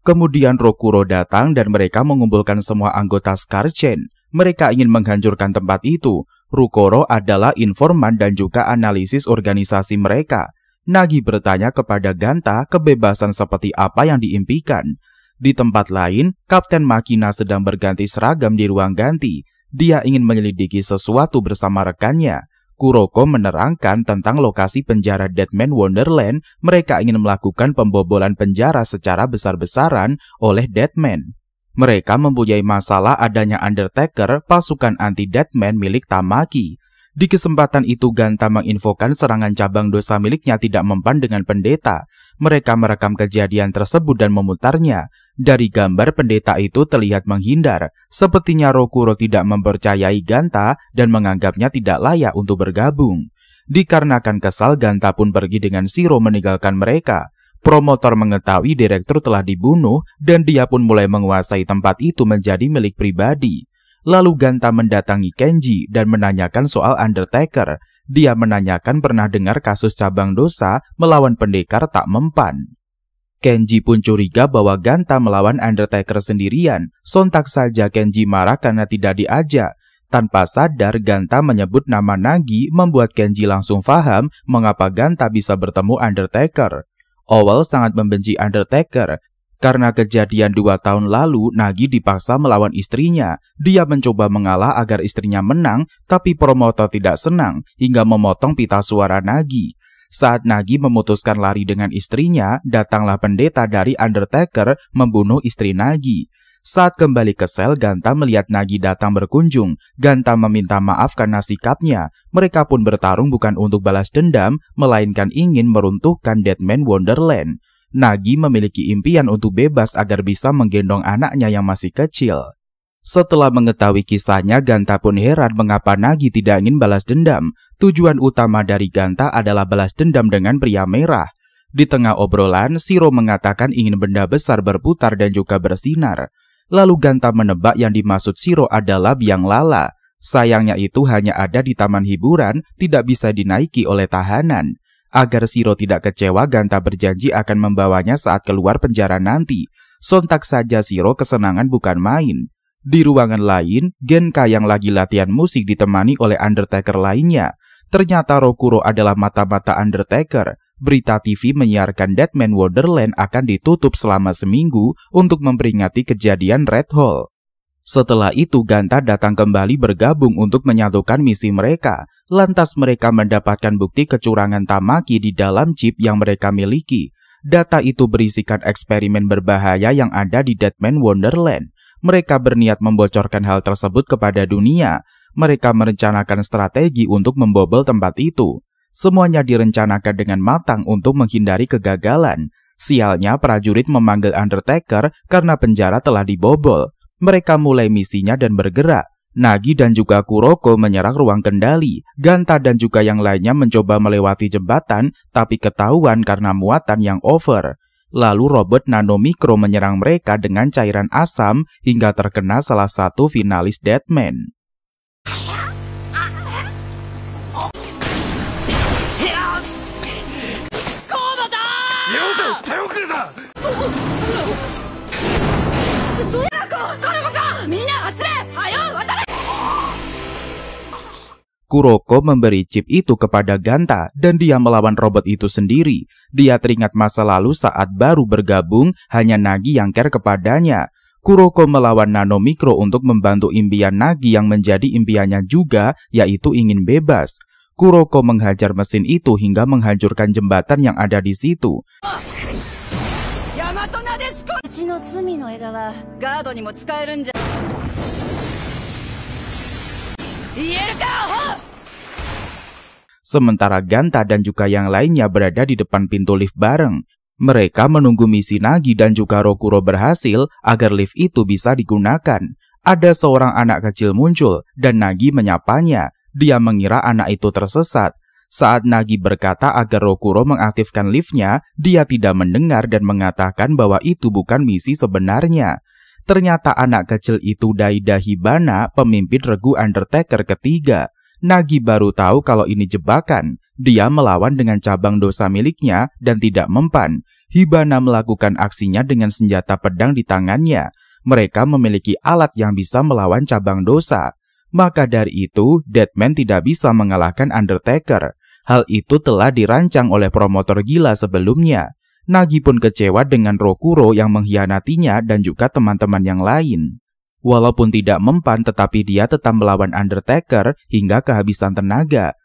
Kemudian Rokuro datang dan mereka mengumpulkan semua anggota Scar-chan. Mereka ingin menghancurkan tempat itu. Rokuro adalah informan dan juga analisis organisasi mereka. Nagi bertanya kepada Ganta kebebasan seperti apa yang diimpikan. Di tempat lain, Kapten Makina sedang berganti seragam di ruang ganti. Dia ingin menyelidiki sesuatu bersama rekannya. Kuroko menerangkan tentang lokasi penjara Deadman Wonderland. Mereka ingin melakukan pembobolan penjara secara besar-besaran oleh Deadman. Mereka mempunyai masalah adanya Undertaker, pasukan anti-Deadman milik Tamaki. Di kesempatan itu Ganta menginfokan serangan cabang dosa miliknya tidak mempan dengan pendeta. Mereka merekam kejadian tersebut dan memutarnya. Dari gambar pendeta itu terlihat menghindar. Sepertinya Rokuro tidak mempercayai Ganta dan menganggapnya tidak layak untuk bergabung. Dikarenakan kesal, Ganta pun pergi dengan Shiro meninggalkan mereka. Promotor mengetahui direktur telah dibunuh dan dia pun mulai menguasai tempat itu menjadi milik pribadi. Lalu Ganta mendatangi Kenji dan menanyakan soal Undertaker. Dia menanyakan pernah dengar kasus cabang dosa melawan pendekar tak mempan. Kenji pun curiga bahwa Ganta melawan Undertaker sendirian. Sontak saja Kenji marah karena tidak diajak. Tanpa sadar Ganta menyebut nama Nagi membuat Kenji langsung paham mengapa Ganta bisa bertemu Undertaker. Owl sangat membenci Undertaker. Karena kejadian 2 tahun lalu, Nagi dipaksa melawan istrinya. Dia mencoba mengalah agar istrinya menang, tapi promotor tidak senang hingga memotong pita suara Nagi. Saat Nagi memutuskan lari dengan istrinya, datanglah pendeta dari Undertaker membunuh istri Nagi. Saat kembali ke sel, Ganta melihat Nagi datang berkunjung. Ganta meminta maaf karena sikapnya. Mereka pun bertarung bukan untuk balas dendam, melainkan ingin meruntuhkan Deadman Wonderland. Nagi memiliki impian untuk bebas agar bisa menggendong anaknya yang masih kecil. Setelah mengetahui kisahnya, Ganta pun heran mengapa Nagi tidak ingin balas dendam. Tujuan utama dari Ganta adalah balas dendam dengan pria merah. Di tengah obrolan, Shiro mengatakan ingin benda besar berputar dan juga bersinar. Lalu Ganta menebak yang dimaksud Shiro adalah biang lala. Sayangnya itu hanya ada di taman hiburan, tidak bisa dinaiki oleh tahanan. Agar Shiro tidak kecewa, Ganta berjanji akan membawanya saat keluar penjara nanti. Sontak saja Shiro kesenangan bukan main. Di ruangan lain, Genka yang lagi latihan musik ditemani oleh Undertaker lainnya. Ternyata Rokuro adalah mata-mata Undertaker. Berita TV menyiarkan Deadman Wonderland akan ditutup selama seminggu untuk memperingati kejadian Red Hall. Setelah itu Ganta datang kembali bergabung untuk menyatukan misi mereka. Lantas mereka mendapatkan bukti kecurangan Tamaki di dalam chip yang mereka miliki. Data itu berisikan eksperimen berbahaya yang ada di Deadman Wonderland. Mereka berniat membocorkan hal tersebut kepada dunia. Mereka merencanakan strategi untuk membobol tempat itu. Semuanya direncanakan dengan matang untuk menghindari kegagalan. Sialnya prajurit memanggil Undertaker karena penjara telah dibobol. Mereka mulai misinya dan bergerak. Nagi dan juga Kuroko menyerang ruang kendali. Ganta dan juga yang lainnya mencoba melewati jembatan, tapi ketahuan karena muatan yang over. Lalu robot nanomikro menyerang mereka dengan cairan asam hingga terkena salah satu finalis Deadman. Kuroko memberi chip itu kepada Ganta dan dia melawan robot itu sendiri. Dia teringat masa lalu saat baru bergabung, hanya Nagi yang care kepadanya. Kuroko melawan nanomikro untuk membantu impian Nagi yang menjadi impiannya juga, yaitu ingin bebas. Kuroko menghajar mesin itu hingga menghancurkan jembatan yang ada di situ. Sementara Ganta dan juga yang lainnya berada di depan pintu lift bareng. Mereka menunggu misi Nagi dan juga Rokuro berhasil agar lift itu bisa digunakan. Ada seorang anak kecil muncul dan Nagi menyapanya. Dia mengira anak itu tersesat. Saat Nagi berkata agar Rokuro mengaktifkan liftnya, dia tidak mendengar dan mengatakan bahwa itu bukan misi sebenarnya. Ternyata anak kecil itu Daida Hibana, pemimpin regu Undertaker ketiga. Nagi baru tahu kalau ini jebakan. Dia melawan dengan cabang dosa miliknya dan tidak mempan. Hibana melakukan aksinya dengan senjata pedang di tangannya. Mereka memiliki alat yang bisa melawan cabang dosa. Maka dari itu, Deadman tidak bisa mengalahkan Undertaker. Hal itu telah dirancang oleh promotor gila sebelumnya. Nagi pun kecewa dengan Rokuro yang mengkhianatinya dan juga teman-teman yang lain. Walaupun tidak mempan, tetapi dia tetap melawan Undertaker hingga kehabisan tenaga.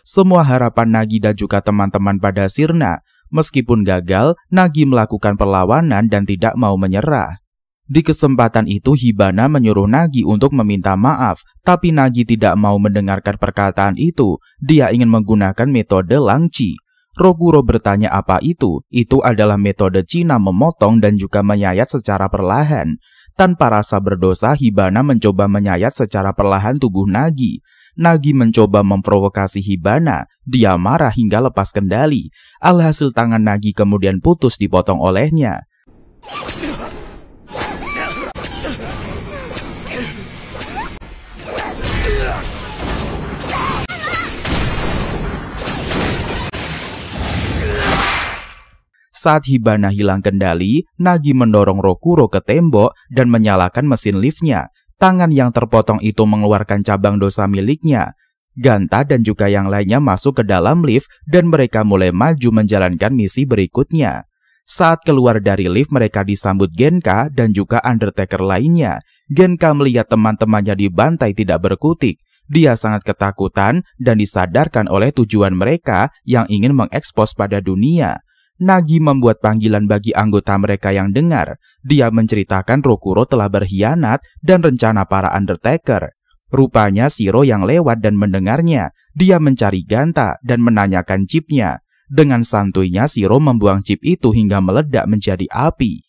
Semua harapan Nagi dan juga teman-teman pada sirna. Meskipun gagal, Nagi melakukan perlawanan dan tidak mau menyerah. Di kesempatan itu Hibana menyuruh Nagi untuk meminta maaf, tapi Nagi tidak mau mendengarkan perkataan itu. Dia ingin menggunakan metode Langci. Rokuro bertanya apa itu. Itu adalah metode Cina memotong dan juga menyayat secara perlahan. Tanpa rasa berdosa, Hibana mencoba menyayat secara perlahan tubuh Nagi. Nagi mencoba memprovokasi Hibana. Dia marah hingga lepas kendali. Alhasil tangan Nagi kemudian putus dipotong olehnya. Saat Hibana hilang kendali, Nagi mendorong Rokuro ke tembok dan menyalakan mesin liftnya. Tangan yang terpotong itu mengeluarkan cabang dosa miliknya. Ganta dan juga yang lainnya masuk ke dalam lift dan mereka mulai maju menjalankan misi berikutnya. Saat keluar dari lift, mereka disambut Genka dan juga Undertaker lainnya. Genka melihat teman-temannya dibantai tidak berkutik. Dia sangat ketakutan dan disadarkan oleh tujuan mereka yang ingin mengekspos pada dunia. Nagi membuat panggilan bagi anggota mereka yang dengar. Dia menceritakan Rokuro telah berkhianat dan rencana para Undertaker. Rupanya Shiro yang lewat dan mendengarnya. Dia mencari Ganta dan menanyakan chipnya. Dengan santuinya Shiro membuang chip itu hingga meledak menjadi api.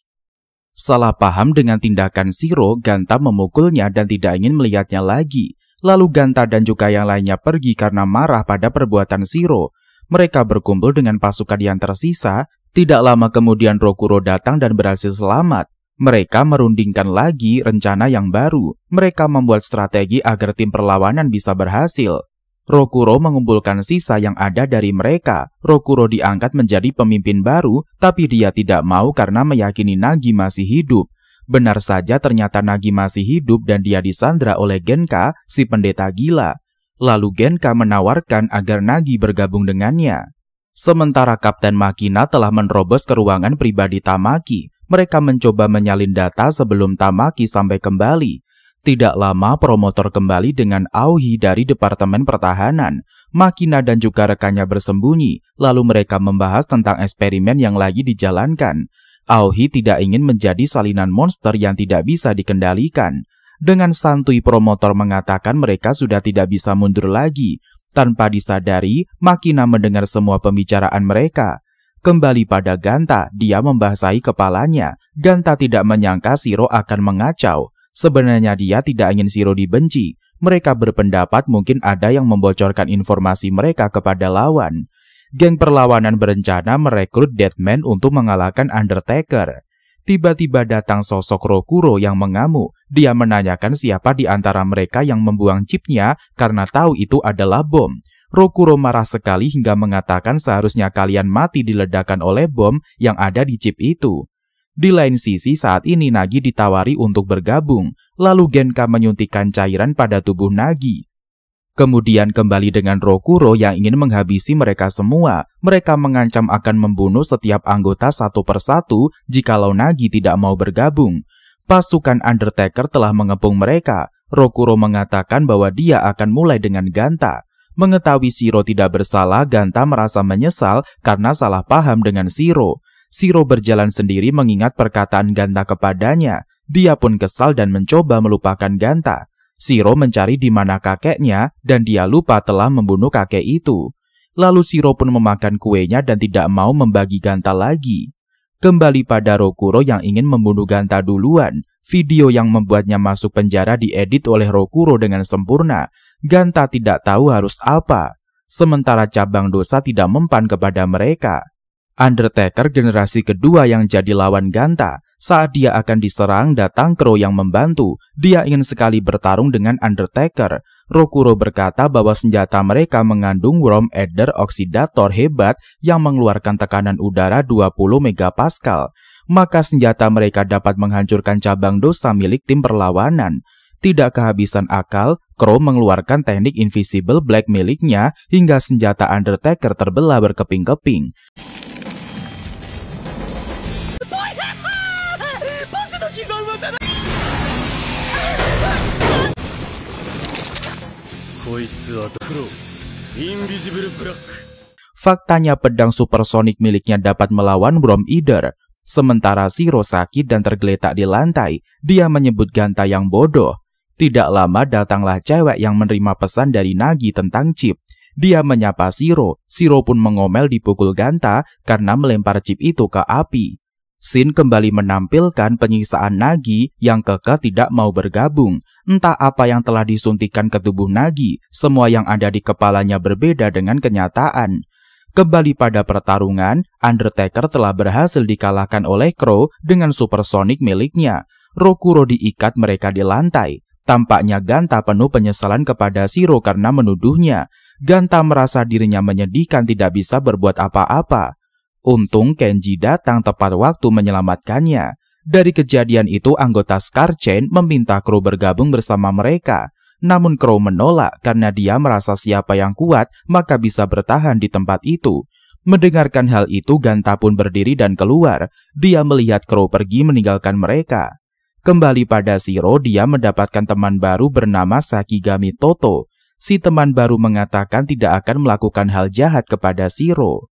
Salah paham dengan tindakan Shiro, Ganta memukulnya dan tidak ingin melihatnya lagi. Lalu Ganta dan juga yang lainnya pergi karena marah pada perbuatan Shiro. mereka berkumpul dengan pasukan yang tersisa. Tidak lama kemudian Rokuro datang dan berhasil selamat. Mereka merundingkan lagi rencana yang baru. Mereka membuat strategi agar tim perlawanan bisa berhasil. Rokuro mengumpulkan sisa yang ada dari mereka. Rokuro diangkat menjadi pemimpin baru, tapi dia tidak mau karena meyakini Nagi masih hidup. Benar saja ternyata Nagi masih hidup dan dia disandra oleh Genka, si pendeta gila. Lalu Genka menawarkan agar Nagi bergabung dengannya. Sementara Kapten Makina telah menerobos ke ruangan pribadi Tamaki. Mereka mencoba menyalin data sebelum Tamaki sampai kembali. Tidak lama promotor kembali dengan Aohi dari Departemen Pertahanan. Makina dan juga rekannya bersembunyi, lalu mereka membahas tentang eksperimen yang lagi dijalankan. Aohi tidak ingin menjadi salinan monster yang tidak bisa dikendalikan. Dengan santuy promotor mengatakan mereka sudah tidak bisa mundur lagi. Tanpa disadari, Makina mendengar semua pembicaraan mereka. Kembali pada Ganta, dia membasahi kepalanya. Ganta tidak menyangka Shiro akan mengacau. Sebenarnya dia tidak ingin Shiro dibenci. Mereka berpendapat mungkin ada yang membocorkan informasi mereka kepada lawan. Geng perlawanan berencana merekrut Deadman untuk mengalahkan Undertaker. Tiba-tiba datang sosok Rokuro yang mengamuk. Dia menanyakan siapa di antara mereka yang membuang chipnya karena tahu itu adalah bom. Rokuro marah sekali hingga mengatakan seharusnya kalian mati diledakkan oleh bom yang ada di chip itu. Di lain sisi saat ini Nagi ditawari untuk bergabung, lalu Genka menyuntikkan cairan pada tubuh Nagi. Kemudian kembali dengan Rokuro yang ingin menghabisi mereka semua. Mereka mengancam akan membunuh setiap anggota satu persatu jikalau Nagi tidak mau bergabung. Pasukan Undertaker telah mengepung mereka. Rokuro mengatakan bahwa dia akan mulai dengan Ganta. Mengetahui Shiro tidak bersalah, Ganta merasa menyesal karena salah paham dengan Shiro. Shiro berjalan sendiri mengingat perkataan Ganta kepadanya. Dia pun kesal dan mencoba melupakan Ganta. Shiro mencari di mana kakeknya dan dia lupa telah membunuh kakek itu. Lalu Shiro pun memakan kuenya dan tidak mau membagi Ganta lagi. Kembali pada Rokuro yang ingin membunuh Ganta duluan. Video yang membuatnya masuk penjara diedit oleh Rokuro dengan sempurna. Ganta tidak tahu harus apa. Sementara cabang dosa tidak mempan kepada mereka. Undertaker generasi kedua yang jadi lawan Ganta. Saat dia akan diserang, datang Crow yang membantu. Dia ingin sekali bertarung dengan Undertaker. Rokuro berkata bahwa senjata mereka mengandung worm adder oksidator hebat yang mengeluarkan tekanan udara 20 megapascal. Maka senjata mereka dapat menghancurkan cabang dosa milik tim perlawanan. Tidak kehabisan akal, Crow mengeluarkan teknik Invisible Black miliknya hingga senjata Undertaker terbelah berkeping-keping. Faktanya pedang supersonik miliknya dapat melawan Worm Eater. Sementara Shiro sakit dan tergeletak di lantai, dia menyebut Ganta yang bodoh. Tidak lama datanglah cewek yang menerima pesan dari Nagi tentang chip. Dia menyapa Shiro. Shiro pun mengomel dipukul Ganta karena melempar chip itu ke api. Shin kembali menampilkan penyiksaan Nagi yang kekeh tidak mau bergabung. Entah apa yang telah disuntikan ke tubuh Nagi, semua yang ada di kepalanya berbeda dengan kenyataan. Kembali pada pertarungan, Undertaker telah berhasil dikalahkan oleh Crow dengan supersonik miliknya. Rokuro diikat mereka di lantai. Tampaknya Ganta penuh penyesalan kepada Shiro karena menuduhnya. Ganta merasa dirinya menyedihkan tidak bisa berbuat apa-apa. Untung Kenji datang tepat waktu menyelamatkannya. Dari kejadian itu anggota Scar Chain meminta Crow bergabung bersama mereka. Namun Crow menolak karena dia merasa siapa yang kuat maka bisa bertahan di tempat itu. Mendengarkan hal itu Ganta pun berdiri dan keluar. Dia melihat Crow pergi meninggalkan mereka. Kembali pada Shiro, dia mendapatkan teman baru bernama Sakigami Toto. Si teman baru mengatakan tidak akan melakukan hal jahat kepada Shiro.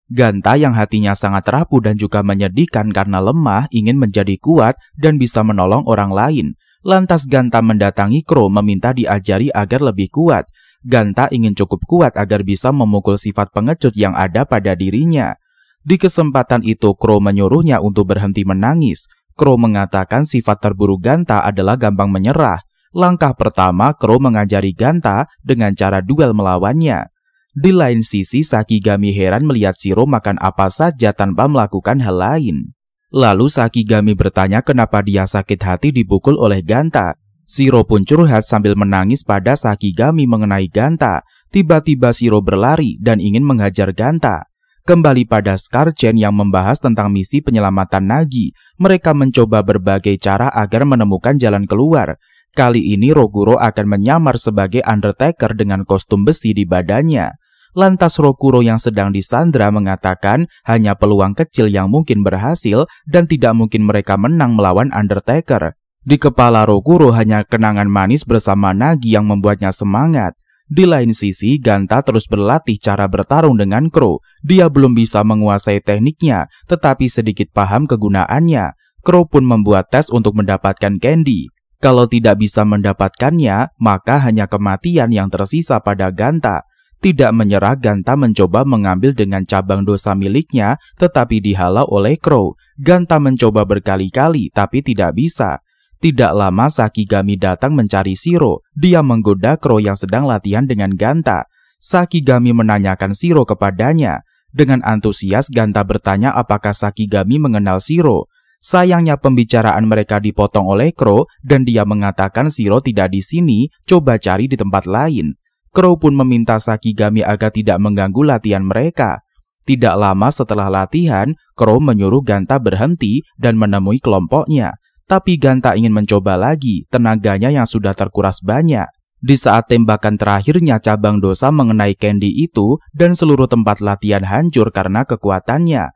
Ganta yang hatinya sangat rapuh dan juga menyedihkan karena lemah ingin menjadi kuat dan bisa menolong orang lain. Lantas Ganta mendatangi Crow meminta diajari agar lebih kuat. Ganta ingin cukup kuat agar bisa memukul sifat pengecut yang ada pada dirinya. Di kesempatan itu Crow menyuruhnya untuk berhenti menangis. Crow mengatakan sifat terburuk Ganta adalah gampang menyerah. Langkah pertama Crow mengajari Ganta dengan cara duel melawannya. Di lain sisi, Sakigami heran melihat Shiro makan apa saja tanpa melakukan hal lain. Lalu Sakigami bertanya kenapa dia sakit hati dipukul oleh Ganta. Shiro pun curhat sambil menangis pada Sakigami mengenai Ganta. Tiba-tiba Shiro berlari dan ingin menghajar Ganta. Kembali pada Scar-chan yang membahas tentang misi penyelamatan Nagi. Mereka mencoba berbagai cara agar menemukan jalan keluar. Kali ini Rokuro akan menyamar sebagai Undertaker dengan kostum besi di badannya. Lantas Rokuro yang sedang disandra mengatakan hanya peluang kecil yang mungkin berhasil dan tidak mungkin mereka menang melawan Undertaker. Di kepala Rokuro hanya kenangan manis bersama Nagi yang membuatnya semangat. Di lain sisi, Ganta terus berlatih cara bertarung dengan Crow. Dia belum bisa menguasai tekniknya, tetapi sedikit paham kegunaannya. Crow pun membuat tes untuk mendapatkan candy. Kalau tidak bisa mendapatkannya, maka hanya kematian yang tersisa pada Ganta. Tidak menyerah, Ganta mencoba mengambil dengan cabang dosa miliknya, tetapi dihalau oleh Crow. Ganta mencoba berkali-kali, tapi tidak bisa. Tidak lama Sakigami datang mencari Shiro. Dia menggoda Crow yang sedang latihan dengan Ganta. Sakigami menanyakan Shiro kepadanya. Dengan antusias, Ganta bertanya apakah Sakigami mengenal Shiro. Sayangnya pembicaraan mereka dipotong oleh Crow dan dia mengatakan Shiro tidak di sini, coba cari di tempat lain. Crow pun meminta Sakigami agar tidak mengganggu latihan mereka. Tidak lama setelah latihan, Crow menyuruh Ganta berhenti dan menemui kelompoknya. Tapi Ganta ingin mencoba lagi, tenaganya yang sudah terkuras banyak. Di saat tembakan terakhirnya cabang dosa mengenai candy itu dan seluruh tempat latihan hancur karena kekuatannya.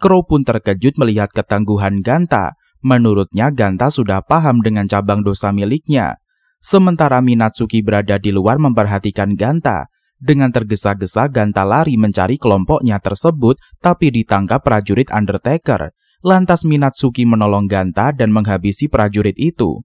Crow pun terkejut melihat ketangguhan Ganta. Menurutnya Ganta sudah paham dengan cabang dosa miliknya. Sementara Minatsuki berada di luar memperhatikan Ganta. Dengan tergesa-gesa Ganta lari mencari kelompoknya tersebut, tapi ditangkap prajurit Undertaker. Lantas Minatsuki menolong Ganta dan menghabisi prajurit itu.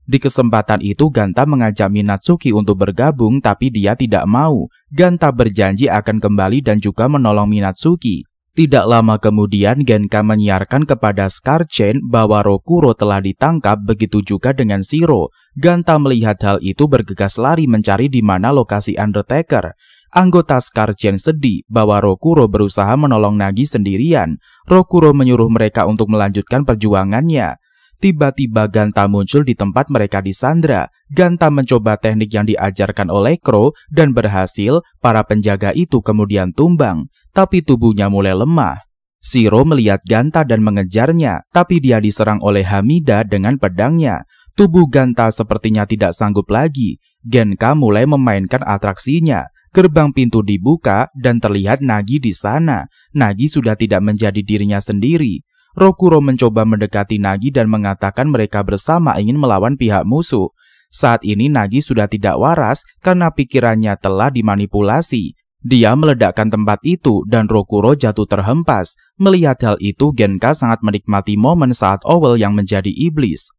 Di kesempatan itu Ganta mengajak Minatsuki untuk bergabung, tapi dia tidak mau. Ganta berjanji akan kembali dan juga menolong Minatsuki. Tidak lama kemudian Genka menyiarkan kepada Scar-chan bahwa Rokuro telah ditangkap, begitu juga dengan Shiro. Ganta melihat hal itu bergegas lari mencari di mana lokasi Undertaker. Anggota Scar-chan sedih bahwa Rokuro berusaha menolong Nagi sendirian. Rokuro menyuruh mereka untuk melanjutkan perjuangannya. Tiba-tiba Ganta muncul di tempat mereka disandra. Ganta mencoba teknik yang diajarkan oleh Crow dan berhasil. Para penjaga itu kemudian tumbang. Tapi tubuhnya mulai lemah. Shiro melihat Ganta dan mengejarnya, tapi dia diserang oleh Hamida dengan pedangnya. Tubuh Ganta sepertinya tidak sanggup lagi. Genka mulai memainkan atraksinya. Gerbang pintu dibuka dan terlihat Nagi di sana. Nagi sudah tidak menjadi dirinya sendiri. Rokuro mencoba mendekati Nagi dan mengatakan mereka bersama ingin melawan pihak musuh. Saat ini Nagi sudah tidak waras karena pikirannya telah dimanipulasi. Dia meledakkan tempat itu dan Rokuro jatuh terhempas. Melihat hal itu, Genka sangat menikmati momen saat Owl yang menjadi iblis.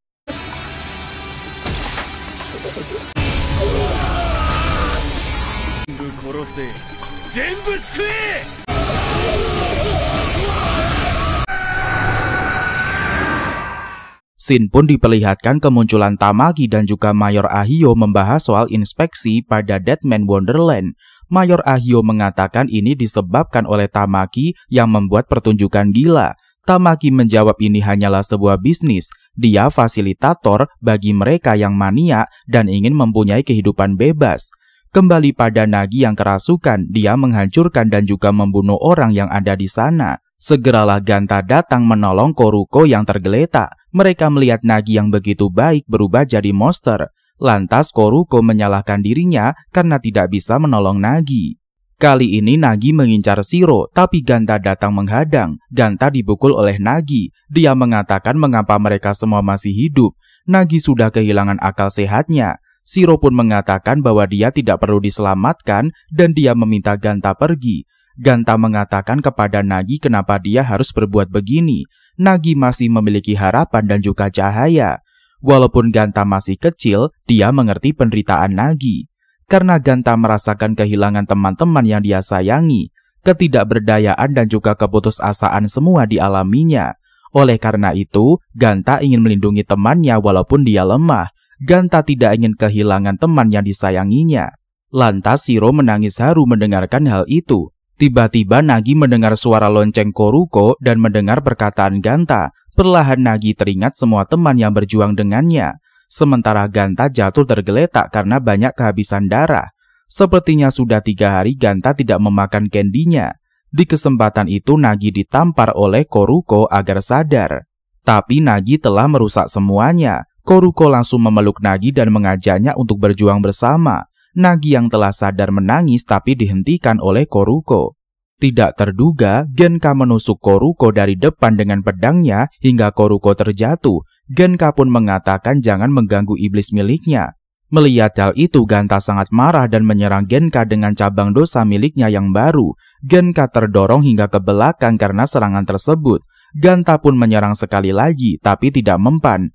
Scene pun diperlihatkan kemunculan Tamaki dan juga Mayor Ahio membahas soal inspeksi pada Deadman Wonderland. Mayor Ahio mengatakan ini disebabkan oleh Tamaki yang membuat pertunjukan gila. Tamaki menjawab ini hanyalah sebuah bisnis. Dia fasilitator bagi mereka yang mania dan ingin mempunyai kehidupan bebas. Kembali pada Nagi yang kerasukan, dia menghancurkan dan juga membunuh orang yang ada di sana. Segeralah Ganta datang menolong Koruko yang tergeletak. Mereka melihat Nagi yang begitu baik berubah jadi monster. Lantas Koruko menyalahkan dirinya karena tidak bisa menolong Nagi. Kali ini Nagi mengincar Shiro, tapi Ganta datang menghadang. Ganta dipukul oleh Nagi. Dia mengatakan mengapa mereka semua masih hidup. Nagi sudah kehilangan akal sehatnya. Shiro pun mengatakan bahwa dia tidak perlu diselamatkan dan dia meminta Ganta pergi. Ganta mengatakan kepada Nagi kenapa dia harus berbuat begini. Nagi masih memiliki harapan dan juga cahaya. Walaupun Ganta masih kecil, dia mengerti penderitaan Nagi. Karena Ganta merasakan kehilangan teman-teman yang dia sayangi. Ketidakberdayaan dan juga keputusasaan semua dialaminya. Oleh karena itu, Ganta ingin melindungi temannya walaupun dia lemah. Ganta tidak ingin kehilangan teman yang disayanginya. Lantas Shiro menangis haru mendengarkan hal itu. Tiba-tiba Nagi mendengar suara lonceng Koruko dan mendengar perkataan Ganta. Perlahan Nagi teringat semua teman yang berjuang dengannya. Sementara Ganta jatuh tergeletak karena banyak kehabisan darah. Sepertinya sudah 3 hari Ganta tidak memakan candy-nya. Di kesempatan itu Nagi ditampar oleh Koruko agar sadar. Tapi Nagi telah merusak semuanya. Koruko langsung memeluk Nagi dan mengajaknya untuk berjuang bersama. Nagi yang telah sadar menangis tapi dihentikan oleh Koruko. Tidak terduga, Genka menusuk Koruko dari depan dengan pedangnya hingga Koruko terjatuh. Genka pun mengatakan jangan mengganggu iblis miliknya. Melihat hal itu, Ganta sangat marah dan menyerang Genka dengan cabang dosa miliknya yang baru. Genka terdorong hingga ke belakang karena serangan tersebut. Ganta pun menyerang sekali lagi, tapi tidak mempan.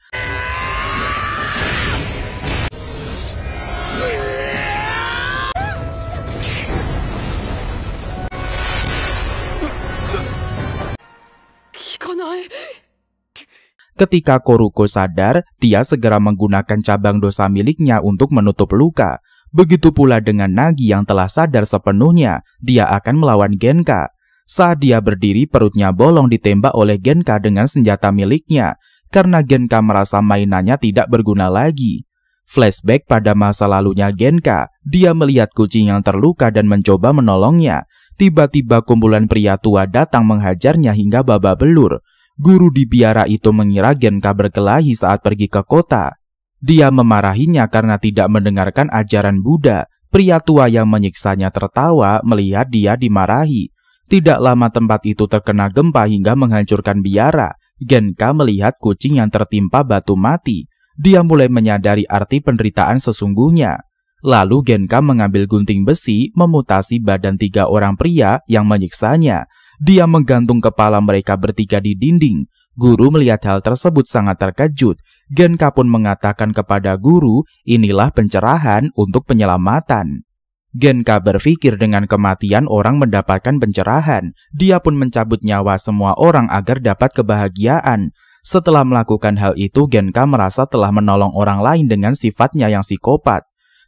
Ketika Koruko sadar, dia segera menggunakan cabang dosa miliknya untuk menutup luka. Begitu pula dengan Nagi yang telah sadar sepenuhnya, dia akan melawan Genka. Saat dia berdiri, perutnya bolong ditembak oleh Genka dengan senjata miliknya, karena Genka merasa mainannya tidak berguna lagi. Flashback pada masa lalunya Genka, dia melihat kucing yang terluka dan mencoba menolongnya. Tiba-tiba kumpulan pria tua datang menghajarnya hingga babak belur. Guru di biara itu mengira Genka berkelahi saat pergi ke kota. Dia memarahinya karena tidak mendengarkan ajaran Buddha. Pria tua yang menyiksanya tertawa melihat dia dimarahi. Tidak lama tempat itu terkena gempa hingga menghancurkan biara. Genka melihat kucing yang tertimpa batu mati. Dia mulai menyadari arti penderitaan sesungguhnya. Lalu Genka mengambil gunting besi memutasi badan 3 orang pria yang menyiksanya. Dia menggantung kepala mereka bertiga di dinding. Guru melihat hal tersebut sangat terkejut. Genka pun mengatakan kepada guru, inilah pencerahan untuk penyelamatan. Genka berpikir dengan kematian orang mendapatkan pencerahan. Dia pun mencabut nyawa semua orang agar dapat kebahagiaan. Setelah melakukan hal itu, Genka merasa telah menolong orang lain dengan sifatnya yang psikopat.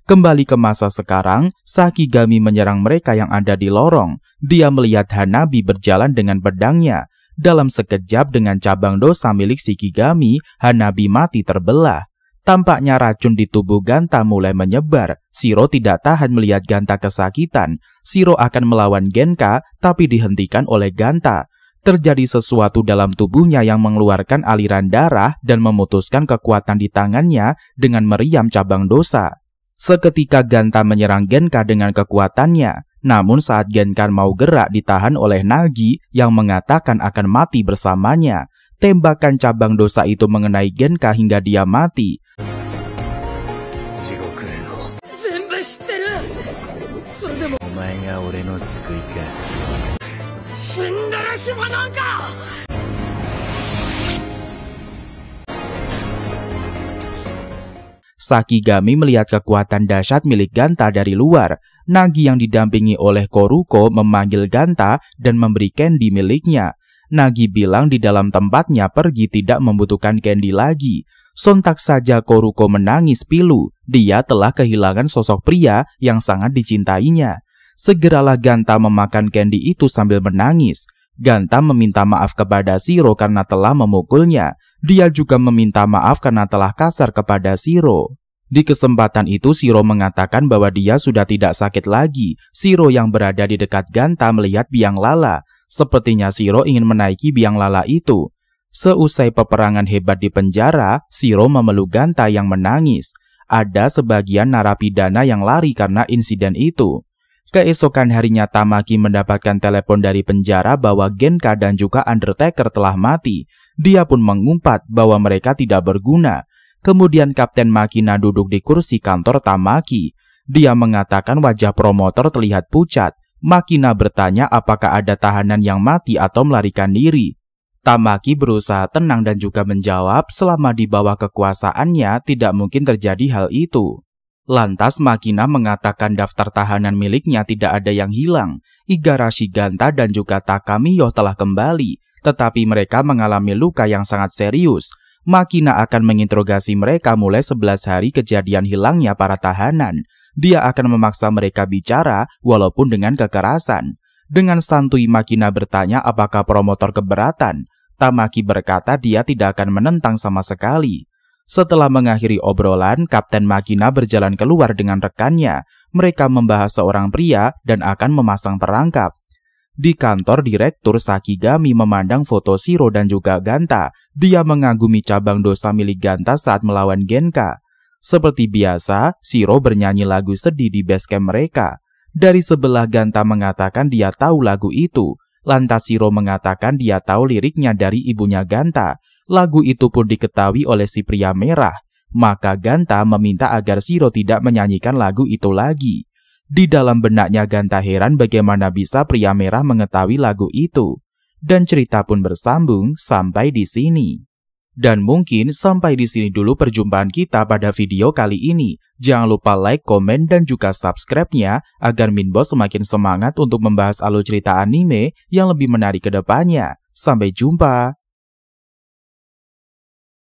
Kembali ke masa sekarang, Sakigami menyerang mereka yang ada di lorong. Dia melihat Hanabi berjalan dengan pedangnya. Dalam sekejap dengan cabang dosa milik Shikigami, Hanabi mati terbelah. Tampaknya racun di tubuh Ganta mulai menyebar. Shiro tidak tahan melihat Ganta kesakitan. Shiro akan melawan Genka, tapi dihentikan oleh Ganta. Terjadi sesuatu dalam tubuhnya yang mengeluarkan aliran darah dan memutuskan kekuatan di tangannya dengan meriam cabang dosa. Seketika Ganta menyerang Genka dengan kekuatannya. Namun saat Genka mau gerak ditahan oleh Nagi yang mengatakan akan mati bersamanya. Tembakan cabang dosa itu mengenai Genka hingga dia mati. Sakigami melihat kekuatan dahsyat milik Ganta dari luar. Nagi yang didampingi oleh Koruko memanggil Ganta dan memberi candy miliknya. Nagi bilang di dalam tempatnya pergi tidak membutuhkan candy lagi. Sontak saja Koruko menangis pilu. Dia telah kehilangan sosok pria yang sangat dicintainya. Segeralah Ganta memakan candy itu sambil menangis. Ganta meminta maaf kepada Shiro karena telah memukulnya. Dia juga meminta maaf karena telah kasar kepada Shiro. Di kesempatan itu Shiro mengatakan bahwa dia sudah tidak sakit lagi. Shiro yang berada di dekat Ganta melihat biang lala. Sepertinya Shiro ingin menaiki biang lala itu. Seusai peperangan hebat di penjara, Shiro memeluk Ganta yang menangis. Ada sebagian narapidana yang lari karena insiden itu. Keesokan harinya Tamaki mendapatkan telepon dari penjara bahwa Genka dan juga Undertaker telah mati. Dia pun mengumpat bahwa mereka tidak berguna. Kemudian Kapten Makina duduk di kursi kantor Tamaki. Dia mengatakan wajah promotor terlihat pucat. Makina bertanya apakah ada tahanan yang mati atau melarikan diri. Tamaki berusaha tenang dan juga menjawab selama di bawah kekuasaannya tidak mungkin terjadi hal itu. Lantas Makina mengatakan daftar tahanan miliknya tidak ada yang hilang. Igarashi Ganta dan juga Takamiyo telah kembali, tetapi mereka mengalami luka yang sangat serius. Makina akan menginterogasi mereka mulai 11 hari kejadian hilangnya para tahanan. Dia akan memaksa mereka bicara walaupun dengan kekerasan. Dengan santuy Makina bertanya apakah promotor keberatan. Tamaki berkata dia tidak akan menentang sama sekali. Setelah mengakhiri obrolan, Kapten Makina berjalan keluar dengan rekannya. Mereka membahas seorang pria dan akan memasang perangkap. Di kantor Direktur Sakigami memandang foto Shiro dan juga Ganta. Dia mengagumi cabang dosa milik Ganta saat melawan Genka. Seperti biasa, Shiro bernyanyi lagu sedih di basecamp mereka. Dari sebelah Ganta mengatakan dia tahu lagu itu. Lantas Shiro mengatakan dia tahu liriknya dari ibunya Ganta. Lagu itu pun diketahui oleh si pria merah. Maka Ganta meminta agar Shiro tidak menyanyikan lagu itu lagi. Di dalam benaknya Ganta heran bagaimana bisa pria merah mengetahui lagu itu. Dan cerita pun bersambung sampai di sini. Dan mungkin sampai di sini dulu perjumpaan kita pada video kali ini. Jangan lupa like, komen, dan juga subscribe-nya agar Minbos semakin semangat untuk membahas alur cerita anime yang lebih menarik ke depannya. Sampai jumpa!